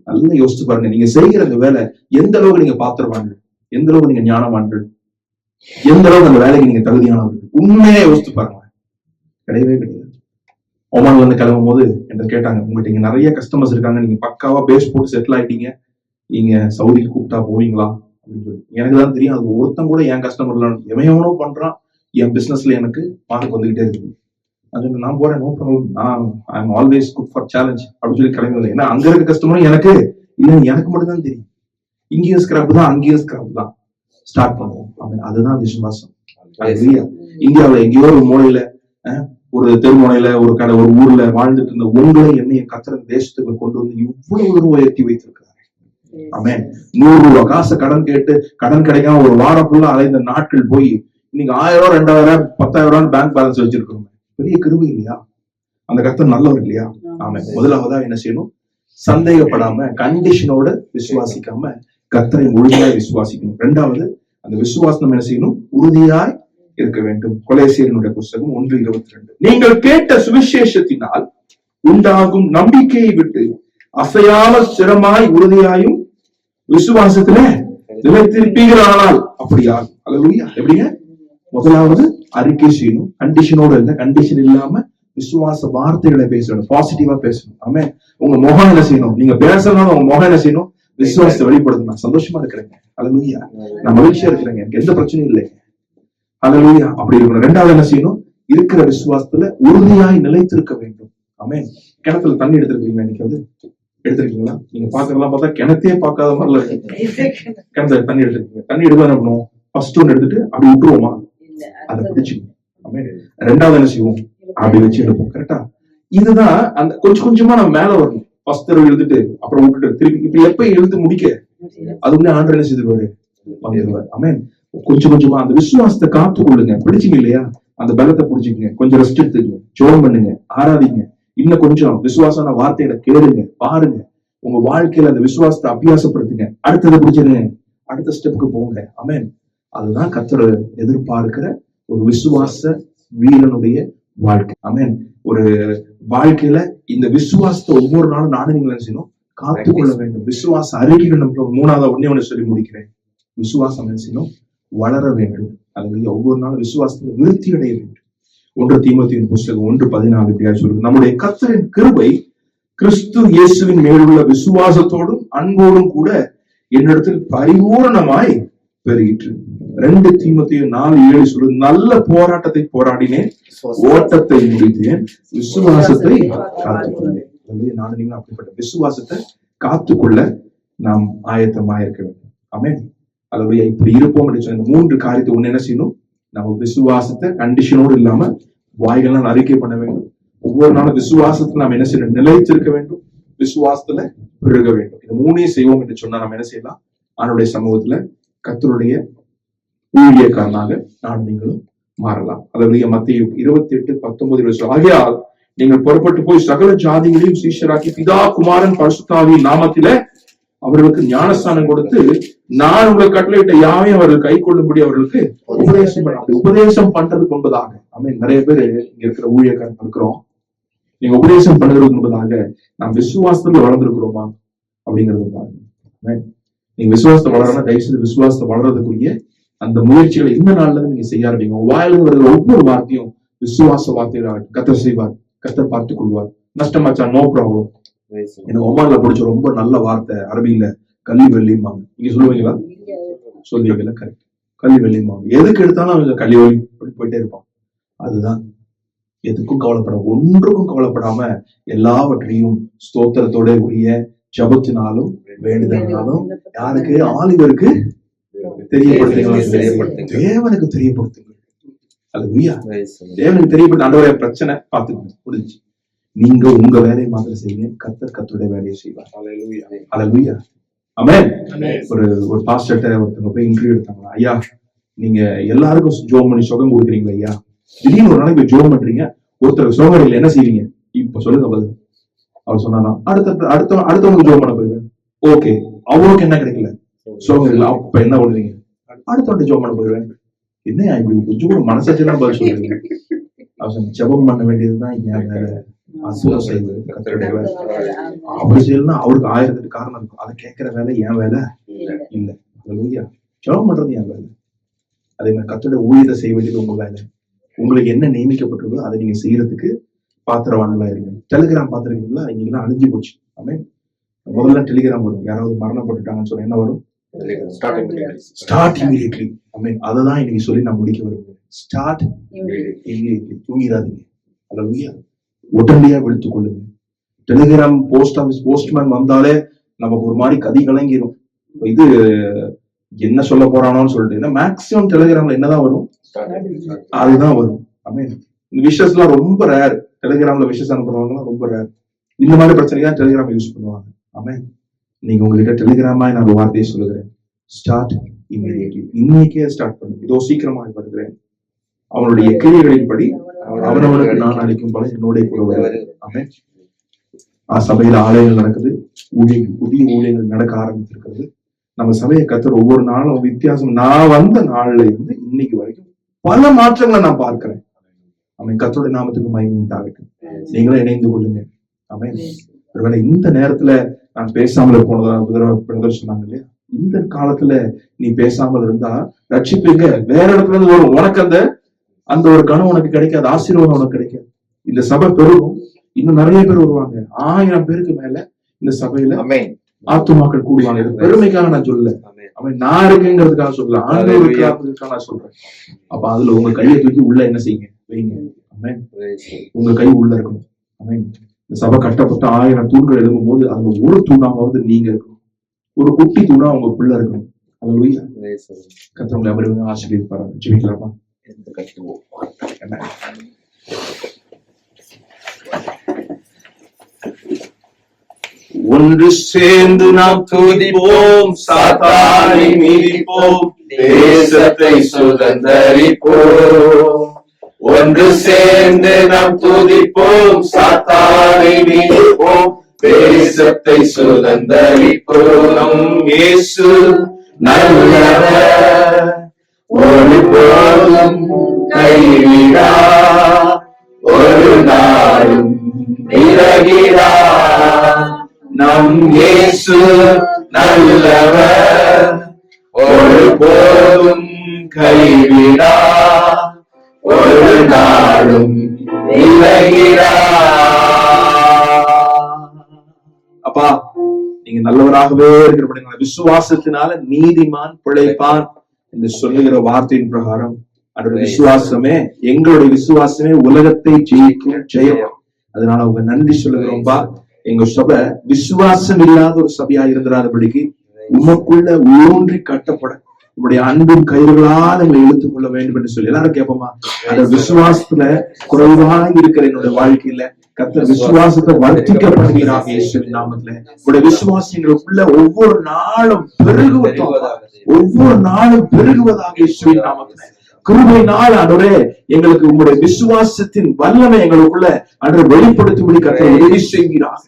நல்லா யோசிச்சு பாருங்க, நீங்க செய்கிற அந்த வேலை எந்த அளவுக்கு நீங்க பாத்துருவாங்க, எந்த அளவுக்கு நீங்க ஞானவான்கள், எந்த அளவுக்கு அந்த வேலைக்கு நீங்க தகுதியானவர்கள், உண்மையா யோசிச்சு பாருங்க. கிடையவே கிடையாது. ஒமான்ல இருந்து கிளம்பும் போது என்கிட்ட கேட்டாங்க, உங்கள்கிட்ட இங்க நிறைய கஸ்டமர்ஸ் இருக்காங்க, நீங்க பக்காவா பேஸ் போட்டு செட்டில் ஆயிட்டீங்க, நீங்க சவுதிக்கு கூப்பிட்டா போவீங்களா அப்படின்னு சொல்லி. எனக்கு தான் தெரியும் அது ஒருத்தன் கூட என் கஸ்டமர்ல எவனோ பண்றான், என் பிசினஸ்ல எனக்கு மார்க் வந்துகிட்டே இருக்குது. அது நான் போறேன், no problem, I am always good for challenge அப்படின்னு சொல்லி கிளம்பி. ஏன்னா அங்க இருக்க கஸ்டமரும் எனக்கு இல்ல, எனக்கு மட்டும் தான் தெரியும். இங்கேயும் ஸ்கிராப் தான், அங்கேயும் ஸ்கிராப் தான். ஸ்டார்ட் பண்ணுவோம். அதுதான் விசுவாசம். இந்தியாவில எங்கேயோ ஒரு மூலையில, ஒரு தெருமுனையில, ஒரு கடை, ஒரு ஊர்ல வாழ்ந்துட்டு இருந்த உங்களை என்னைய கர்த்தர் தேசத்துக்கு கொண்டு வந்து இவ்வளவு தூரம் உயர்த்தி வைத்திருக்கிறார். ஆமென். 100 ரூபாய் காசு கடன் கேட்டு கடன் கிடைக்காம ஒரு வாரம் ஃபுல்லா அலைந்த நாட்கள் போய் இன்னைக்கு 1000, 2000, 10,000 பேங்க் பேலன்ஸ் வச்சிருக்கோம். பெரிய கிருபை இல்லையா? அந்த கர்த்தர் நல்லவர் இல்லையா? ஆமென். முதலாவதா என்ன செய்யணும்? சந்தேகப்படாம கண்டிஷனோட விசுவாசிக்காம கர்த்தரை முழுமையாய் விசுவாசிக்கணும். இரண்டாவது, அந்த விசுவாசம் என்ன செய்யணும்? உறுதியாய் இருக்க வேண்டும். கொலேசியனுடைய புஸ்தகம் 1:22. நீங்கள் கேட்ட சுவிசேஷத்தினால் உண்டாகும் நம்பிக்கையை விட்டு அசையாமல் ஸ்திரமாய் உறுதியாயும் விசுவாசத்துல நிலைத்திருப்பீர்களானால் அப்படியா? அல்லேலூயா. எப்படிங்க? முதலாவது அறிக்கை செய்யணும். கண்டிஷனோட இல்ல, கண்டிஷன் இல்லாம விசுவாச வார்த்தைகளை பேசணும், பாசிட்டிவா பேசணும். ஆமே. உங்க முகம் என்ன செய்யணும்? நீங்க பேசணும், உங்க முகம் என்ன செய்யணும்? விசுவாசத்தை வெளிப்படுத்தணும். நான் சந்தோஷமா இருக்கிறேங்க, அல்லேலூயா, நான் மகிழ்ச்சியா இருக்கிறேங்க, எனக்கு எந்த பிரச்சனையும் இல்லைங்க, அல்லேலூயா. அப்படி இருக்கணும். ரெண்டாவது என்ன செய்யணும்? இருக்கிற விசுவாசத்துல உறுதியாய் நிலைத்திருக்க வேண்டும். ஆமே. கிணத்துல தண்ணி எடுத்திருக்கீங்களா? இன்னைக்கு எடுத்திருக்கீங்களா? நீங்க பாக்குறதெல்லாம் பார்த்தா கிணத்தையே பார்க்காத மாதிரில இருக்கு. கிணத்துல தண்ணி எடுத்திருக்கீங்க. தண்ணி எடுத்தா என்ன பண்ணுவோம்? ஃபர்ஸ்ட் ஒன்று எடுத்துட்டு அப்படி விட்டுருவோமா? அதை பிடிச்சுக்கணும். ஆமே. ரெண்டாவது என்ன செய்வோம்? அப்படி வச்சு எடுப்போம். கரெக்டா? இதுதான் அந்த கொஞ்சம் கொஞ்சமா நம்ம மேல வரணும். ஃபர்ஸ்ட் தடவை எழுதிட்டு அப்புறம் விட்டுட்டு திருப்பி இப்ப எப்ப எழுந்து முடிக்க அது வந்து ஆண்டவர் என்ன செய்துருவாரு? வந்துருவாரு. ஆமென். கொஞ்சம் கொஞ்சமா அந்த விசுவாசத்தை காத்து கொள்ளுங்க. பிடிச்சிங்க இல்லையா? அந்த பலத்தை பிடிச்சிக்கங்க. கொஞ்சம் ரெஸ்ட் எடுத்துக்கங்க, ஜெபம் பண்ணுங்க, ஆராதிங்க. இன்னும் கொஞ்சம் விசுவாசமான வார்த்தைகளை கேளுங்க, பாருங்க. உங்க வாழ்க்கையில அந்த விசுவாசத்தை அபியாசப்படுத்துங்க. அடுத்ததை பிடிச்சிருங்க, அடுத்த ஸ்டெப்புக்கு போங்க. ஆமென். அதுதான் கர்த்தர் எதிர்பார்க்கிற ஒரு விசுவாச வீரனுடைய வாழ்க்கை. ஆமென். ஒரு வாழ்க்கையில இந்த விசுவாசத்தை ஒவ்வொரு நாளும் நானும் நீங்க என்ன செய்யணும்? காத்துக்கொள்ள வேண்டும். விசுவாச அறிக்கைகள் நம்ம மூணாவது ஒண்ணே சொல்லி முடிக்கிறேன். விசுவாசம் என்ன செய்யணும்? வளர வேண்டும். அது ஒவ்வொரு நாளும் விசுவாசத்துல விருத்தி அடைய வேண்டும். 1 தீமோத்தேயுவின் புஸ்தகம் 1:14 இப்படியா சொல்லுது, நம்முடைய கர்த்தரின் கிருபை கிறிஸ்து இயேசுவின் மேலுள்ள விசுவாசத்தோடும் அன்போடும் கூட என்னிடத்தில் பரிபூரணமாய் பெருகிற்று. 2 தீமோத்தேயு 4:7 சொல்லுது, நல்ல போராட்டத்தை போராடினேன், ஓட்டத்தை முடித்தேன், விசுவாசத்தை காத்துக்கொண்டேன். நானும் நீங்களும் அப்படிப்பட்ட விசுவாசத்தை காத்துக்கொள்ள நாம் ஆயத்தமாக இருக்க வேண்டும். ஆமென். அல்லேலூயா. இப்படி இருப்போம் அப்படின்னு சொன்ன இந்த 3 காரியத்தை ஒண்ணு என்ன செய்யணும்? நம்ம விசுவாசத்தை கண்டிஷனோடு இல்லாம வாய்கள்லாம் அறிக்கை பண்ண வேண்டும். ஒவ்வொரு நாளும் விசுவாசத்தை நாம் என்ன செய்யணும்? நிலைத்திருக்க வேண்டும், விசுவாசத்துல பெருக வேண்டும். இந்த 3ஐயும் செய்வோம் என்று சொன்னா நம்ம என்ன செய்யலாம்? ஆண்டவருடைய சமூகத்துல கர்த்தருடைய ஊழியக்காரனாக நான் நீங்களும் மாறலாம். அல்லேலூயா. மத்தேயு 28:19 ஆகையால் நீங்கள் புறப்பட்டு போய் சகல ஜாதிகளையும் சீஷராக்கி பிதா குமாரன் பரிசுத்தாவியின் நாமத்திலே அவர்களுக்கு ஞானஸ்தானம் கொடுத்து நான் உங்களுக்கு கட்டளையிட்ட யாவையும் அவர்கள் கை கொள்ளும்படி அவர்களுக்கு உபதேசம் பண்ண. உபதேசம் பண்றதுக்கு முன்பதாக நிறைய பேர் இங்க இருக்கிற ஊழியக்காரன் இருக்கிறோம். நீங்க உபதேசம் பண்றதுக்கு முன்பதாக நாம் விசுவாசத்துல வளர்ந்துருக்கிறோமா அப்படிங்கிறது பாருங்க. நீங்க விசுவாசத்தை வளரனா தயவுசெய்து விசுவாசத்தை வளர்றதுக்குரிய அந்த முயற்சிகளை இந்த நாள்ல இருந்து நீங்க செய்ய ஆரம்பிங்க. வாயிலிருந்து வருகிற ஒவ்வொரு வார்த்தையும் விசுவாச வார்த்தைகள் கர்த்தர் செய்வார், கர்த்தர் பார்த்துக் கொள்வார். நஷ்டமாச்சா? No problem. எனக்கு ஒமான்ல பிடிச்ச ரொம்ப நல்ல வார்த்தை அரபியில கல்லி வெள்ளிம்பாங்க. நீங்க சொல்லுவீங்களா? சொல்லுவீங்களா? கரெக்ட். கல்லி வெள்ளிம்பாங்க. எதுக்கு எடுத்தாலும் அவங்க கல்லி வலி போயிட்டே இருப்பான். அதுதான் எதுக்கும் ஒன்றுக்கும் கவலைப்படாம எல்லாவற்றையும் ஸ்தோத்திரத்தோட உரிய ஜபத்தினாலும் வேண்டுதலினாலும் யாருக்கு? ஆலிவருக்கு தெரியப்படுத்துங்க, தேவனுக்கு தெரியப்படுத்துங்க. அல்லேலூயா. தேவனுக்கு தெரியப்படுத்த ஆண்டவரே பிரச்சனை பார்த்துக்கோங்க, முடிஞ்சு. நீங்க உங்க வேலையை மாத்திரம் செய்யுங்க, கர்த்தர் கர்த்தருடைய வேலையை செய்வார். அல்லேலூயா. ஆமென். ஒரு பாஸ்டர்ட்ட ஒருத்தவங்க போய் இன்டர்வியூ எடுத்தாங்களா, ஐயா நீங்க எல்லாருக்கும் ஜோம் பண்ணி சுகம் கொடுக்குறீங்களா ஐயா, திடீர்னு ஒரு நாளைக்கு ஜோம் பண்றீங்க, ஒருத்தர் சுகம் இல்லை, என்ன செய்வீங்க? இப்ப சொல்லுங்க பதில். அவர் சொன்னா அடுத்தவங்க ஜோம் பண்ண போயிருங்க. ஓகே, அவருக்கு என்ன கிடைக்கல? சுகம் இல்லை. அப்ப என்ன பண்ணுவீங்க? அடுத்தவங்க ஜோம் பண்ண போயிருவேன். என்ன இப்படி கொஞ்சம் கூட மனசாட்சியெல்லாம் பதில் சொல்றீங்க? அவர் ஜெபம் பண்ண வேண்டியதுதான் என் வேலை, அசுரம் செய்வது கர்த்தருடைய வேலை. அவர் செய்யலன்னா அவருக்கு 1000 காரணம் இருக்கும். அதை கேட்கிற வேலை என் வேலை இல்ல. அல்லேலூயா. ஜெபம் பண்றது என் வேலை. அதே மாதிரி கர்த்தருடைய ஊழியத்தை செய்ய வேண்டியது உங்க வேலை. உங்களுக்கு என்ன நியமிக்கப்பட்டிருக்கோ அதை நீங்க செய்யறதுக்கு பாத்திரவான்களா இருங்க. டெலிகிராம் பாத்திருக்கீங்களா? இன்னைக்கு அழிஞ்சு போச்சு. ஆமென். முதல்ல டெலிகிராம் வரும், யாராவது மரணப்பட்டுட்டாங்கன்னு சொன்னா என்ன வரும்? Start immediately. ஆமென். அததான் இன்னைக்கு சொல்லி நான் முடிக்க வருவேன். Start immediately. தூங்கிடாதீங்க. அல்லேலூயா. உடனடியா விழித்துக் கொள்ளுங்க. டெலிகிராம் போஸ்ட் ஆபீஸ் போஸ்ட்மேன் வந்தாலே நமக்கு ஒரு மாதிரி கதி கலங்கிரும். இது என்ன சொல்ல போறானோன்னு சொல்லிட்டு. ஏன்னா மேக்சிமம் டெலிகிராம்ல என்னதான் வரும்? அதுதான் வரும். ஆமென். இந்த விஷஸ் எல்லாம் ரொம்ப ரேர். டெலிகிராம்ல விஷஸ் அனுப்புறவங்க ரொம்ப ரேர். இந்த மாதிரி பிரச்சனைக்கு தான் டெலிகிராம் யூஸ் பண்ணுவாங்க. ஆமென். நீங்க உங்ககிட்ட டெலிகிராமா நான் ஒரு வார்த்தையை சொல்லுகிறேன். Start immediately. இன்னைக்கே ஸ்டார்ட் பண்ணு. இதோ சீக்கிரமா வருகிறேன். அவனுடைய கிரியைகளின்படி அவனவனுக்கு நான் அளிக்கும் பல என்னுடைய கூட வருகிறது. ஆமென். சபையில ஆலயங்கள் நடக்குது, ஊழியர்கள், புதிய ஊழியர்கள் நடக்க ஆரம்பித்திருக்கிறது. நம்ம சபையை கர்த்தர் ஒவ்வொரு நாளும் வித்தியாசம். நான் வந்த நாள்ல இருந்து இன்னைக்கு வரைக்கும் பல மாற்றங்களை நான் பார்க்கிறேன். ஆமென். கர்த்தருடைய நாமத்துக்கு மகிமை உண்டாகட்டும். நீங்களும் இணைந்து கொள்ளுங்க. ஆமென். ஒருவேளை இந்த நேரத்துல நான் பேசாமல் போனதா சொன்னாங்க இல்லையா? இந்த காலத்துல நீ பேசாமல் இருந்தா ரட்சிப்பீங்க வேற இடத்துல இருந்து வரும். உனக்கு அந்த ஒரு கணம் உனக்கு கிடைக்காது, ஆசீர்வாதம் உனக்கு கிடைக்காது. இந்த சபை பெருகும், இன்னும் நிறைய பேர் வருவாங்க. 1000 பேருக்கு மேல இந்த சபையில ஆத்துமாக்கள் கூடுவாங்க. இது பெருமைக்காக நான் சொல்லல, அவன் நான் இருக்குங்கிறதுக்காக சொல்லல, ஆண்டவருக்காக நான் சொல்றேன். அப்ப அதுல உங்க கையை தூக்கி உள்ள என்ன செய்யுங்க, வைங்க. ஆமென். உங்க கை உள்ள இருக்கணும். ஆமென். இந்த சபை கட்டப்பட்ட 1000 தூண்கள் எழுதும் போது அந்த ஒரு தூணாவது நீங்க இருக்கணும். ஒரு குட்டி தூணா உங்க பிள்ளை இருக்கணும். அல்லேலூயா. கர்த்தர் உங்களை அவருக்கு ஆசீர்வதிப்பார். ஜெபிக்கலாமா? ஒன்று சேர்ந்து நாம் துதிப்போம், சாத்தானை மீறிப்போம், தேசத்தை சுதந்தரிப்போம். ஒன்று சேர்ந்து நாம் துதிப்போம், சாத்தானை மீறிப்போம், தேசத்தை சுதந்தரிப்போம். இயேசு நல்லவர், ஒருபோதும் கைவிடா, ஒரு நாளும் விலகிடா. நம் இயேசு நல்லவர், ஒருபோதும் கைவிடா, ஒரு நாளும் விலகிடா. அப்பா, நீங்க நல்லவராகவே இருக்கிற விசுவாசத்தினால நீதிமான் பிழைப்பான் என்று சொல்லுகிற வார்த்தையின் பிரகாரம் அதோட விசுவாசமே, எங்களுடைய விசுவாசமே உலகத்தை ஜெயிக்கும் ஜெயம். அதனால உங்க நன்றி சொல்லுகிறோம்பா. எங்க சபை விசுவாசம் இல்லாத ஒரு சபையா இருந்துடாதபடிக்கு உமக்குள்ள ஊன்றி கட்டப்பட உங்களுடைய அன்பின் கயிறுகளால் எங்களை இழுத்துக் கொள்ள வேண்டும் என்று சொல்லி எல்லாரும் கேட்போமா? அந்த விசுவாசத்துல குறைவாக இருக்கிற என்னுடைய வாழ்க்கையில கர்த்தர் விசுவாசத்தை வர்த்திக்க பண்ணுகிறார் இயேசுவின் நாமத்துல. உங்களுடைய விசுவாசங்களுக்குள்ள ஒவ்வொரு நாளும் பெருகுவதாக, ஒவ்வொரு நாளும் பெருகுவதாக இயேசுவின் நாமத்துல. கிருபையினால் ஆண்டவரே எங்களுக்கு உங்களுடைய விசுவாசத்தின் வல்லமை எங்களுக்குள்ள அன்று வெளிப்படுத்தும்படி கர்த்தர் உதவி செய்கிறார்.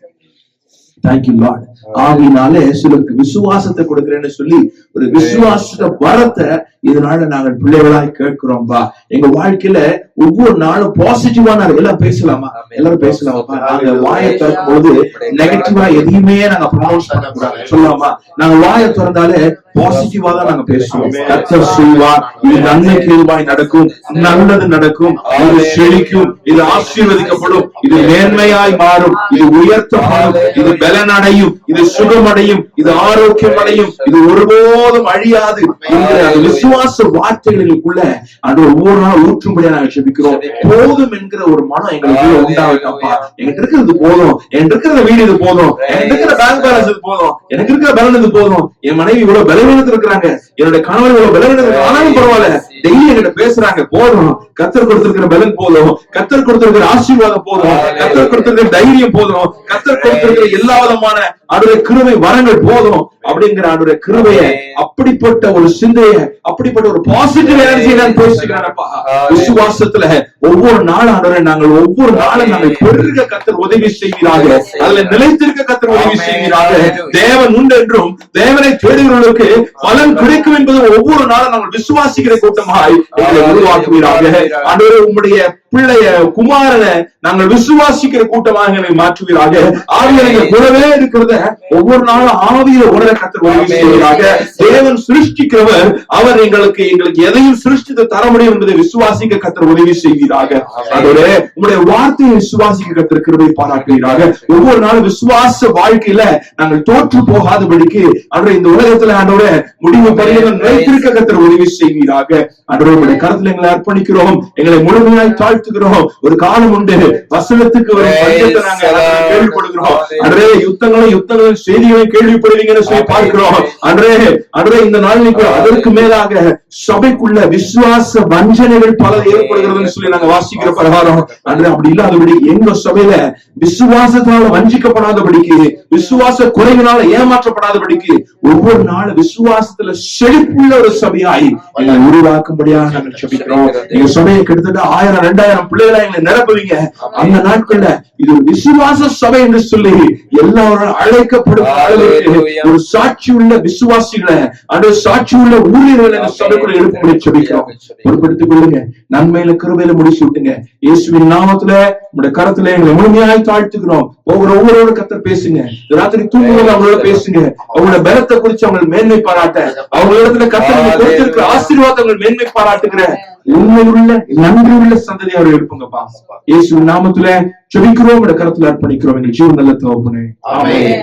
Thank you lord. ஆவினாலே சிலருக்கு விசுவாசத்தை கொடுக்கிறேன்னு சொல்லி ஒரு விசுவாச வரத்தை இதனால நாங்கள் பிள்ளைகளாய் கேட்கிறோம்பா. எங்க வாழ்க்கையில ஒவ்வொரு நாளும் பாசிட்டிவான எல்லாம் பேசலாமா? எல்லாரும் பேசலாமாப்பா? நாங்க வாயை திறக்கும் பொழுது நெகட்டிவா எதையுமே நாங்க ப்ரொனவுன்ஸ் பண்ணக்கூடாது. சொல்லலாமா? நாங்க வாயை திறந்தாலே பாசிட்டிவா தான் நாங்க பேசுவோம். கர்த்தர் சொல்வார், இது நன்மைக்கு எதுவாய் நடக்கும், நல்லது நடக்கும், இது செழிக்கும், இது ஆசீர்வதிக்கப்படும், இது மேன்மையாய் மாறும், இது உயர்த்தப்படும், இது பலனடையும், இது சுகமடையும், இது ஆரோக்கியம் அடையும், இது ஒருபோதும் அழியாது என்கிற விசுவாச வார்த்தைகளுக்குள்ள அந்த ஒவ்வொரு நாள் ஊற்றும்படியா நாங்கள் ஜெபிக்கிறோம். போதும் என்கிற ஒரு மனம் எங்களுக்குள்ள உண்டாகட்டப்பா. என்கிட்ட இருக்கிறது போதும், என்கிட்ட இருக்கிற வீடு இது போதும், என்கிட்ட இருக்கிற பேங்க் பேலன்ஸ் இது போதும், எனக்கு இருக்கிற பலன் இது போதும், என் மனைவி இவ்வளவு பலவீனத்தில் இருக்கிறாங்க, என்னுடைய கணவர் இவ்வளவு பலவீனத்தில் ஆனாலும் பரவாயில்ல, டெய்லி என்கிட்ட பேசுறாங்க, போதும், கர்த்தர் கொடுத்திருக்கிற பலன் போதும், கர்த்தர் கொடுத்திருக்கிற ஆசீர்வாதம் போதும், கர்த்தர் கொடுத்திருக்கிற தைரியம் போதும், கர்த்தர் கொடுத்திருக்கிற எல்லா விதமான அவருடைய கிருபை வரங்கள் போதும் அப்படிங்கிற அவருடைய கிருபைய, அப்படிப்பட்ட ஒரு சிந்தைய, அப்படிப்பட்ட ஒரு பாசிட்டிவ் எனர்ஜி நான் பேசுகிறேன்ப்பா. விசுவாசத்துல ஒவ்வொரு நாளும் ஆண்டவரே நாங்கள் ஒவ்வொரு நாளும் நாங்கள் பெருக கர்த்தர் உதவி செய்கிறார்கள், அதுல நிலைத்திருக்க கர்த்தர் உதவி செய்கிறார்கள். தேவன் உண்டு என்றும் தேவனை தேடுகிறவர்களுக்கு பலன் கிடைக்கும் என்பது ஒவ்வொரு நாளும் நாங்கள் விசுவாசிக்கிற கூட்டமாய் எங்களை உருவாக்குகிறார்கள். ஆண்டவரே உம்முடைய பிள்ளைய குமாரனை நாங்கள் விசுவாசிக்கிற கூட்டமாக எங்களை மாற்றுகிறார்கள். ஆவியர்கள் கூடவே இருக்கிறத ஒவ்வொரு நாளும் ஆவியில உணர கர்த்தர் உதவி செய்வீராக. தேவன் சிருஷ்டிக்கிறவர், அவர் எங்களுக்கு எதையும் சிருஷ்டித்து தர முடியும் என்பதை விசுவாசிக்க கர்த்தர் உதவி செய்வீராக. அதோட உங்களுடைய வார்த்தையை விசுவாசிக்க கர்த்தர் கிருபை பாராட்டுவீராக. ஒவ்வொரு நாளும் விசுவாச வாழ்க்கையில நாங்கள் தோற்று போகாதபடிக்கு அன்றைய இந்த உலகத்துல ஆண்டோட முடிவு பரியந்தம் வைத்திருக்க கர்த்தர் உதவி செய்வீராக. அன்றோட உங்களுடைய கருத்துல எங்களை அர்ப்பணிக்கிறோம், எங்களை முழுமையாய் தாழ்த்துகிறோம். ஒரு காலம் உண்டு, வசனத்துக்கு ஒரு பஞ்சத்தை நாங்க கேள்விப்படுகிறோம். அன்றே யுத்தங்களும் செய்திகளையும் கேள்விப்படுவீங்கன்னு சொல்லி பார்க்கிறோம். அன்றே இந்த நாளில் கூட அதற்கு மேலாக சபைக்குள்ள விசுவாச வஞ்சனைகள் பல ஏற்படுகிறதுன்னு சொல்லி நாங்க வாசிக்கிற பிரகாரம் அன்றே அப்படி இல்லாதபடி எங்க சபையில விசுவாசத்தினால வஞ்சிக்கப்படாதபடிக்கு, விசுவாச குறைவினால ஏமாற்றப்படாதபடிக்கு ஒவ்வொரு நாள் விசுவாசத்துல செழிப்புள்ள ஒரு சபையாய் எங்களை உருவாக்கும்படியாக நாங்கள் ஜெபிக்கிறோம். எங்க சபையை கிட்டத்தட்ட 1000-2000 பிள்ளைகளை எங்களை நிரப்புவீங்க. அந்த நாட்கள்ல இது ஒரு விசுவாச சபை என்று சொல்லி எல்லாரும் அழைக்கப்படும் அளவுக்கு ஒரு சாட்சி உள்ள விசுவாசிகளை, அந்த சாட்சி உள்ள ஊழியர்களை எங்க சபைக்குள்ள எழுப்பும்படி ஜெபிக்கிறோம். பொறுப்பெடுத்துக் கொள்ளுங்க, நன்மையில கிருபையில முடிச்சு விட்டுங்க. இயேசுவின் நாமத்துல உங்களுடைய கருத்துல எங்களை முழுமையாய் தாழ்த்துக்கிறோம். ஒவ்வொரு கர்த்தர் பேசுங்க. ராத்திரி தூங்கும்போது அவங்களோட பேசுங்க. அவங்களோட பலத்தை குறிச்சு அவங்க மேன்மை பாராட்ட, அவங்களிடத்துல கர்த்தர் கொடுத்திருக்கிற ஆசீர்வாதங்கள் மேன்மை பாராட்டுகிற உண்மையுள்ள நன்றி உள்ள சந்ததி அவரை எழுப்புங்கப்பா. இயேசுவின் நாமத்துல ஜெபிக்கிறோம், கரத்துல அர்ப்பணிக்கிறோம். எங்கள் ஜீவன் நல்ல தகப்பனே, ஆமென்.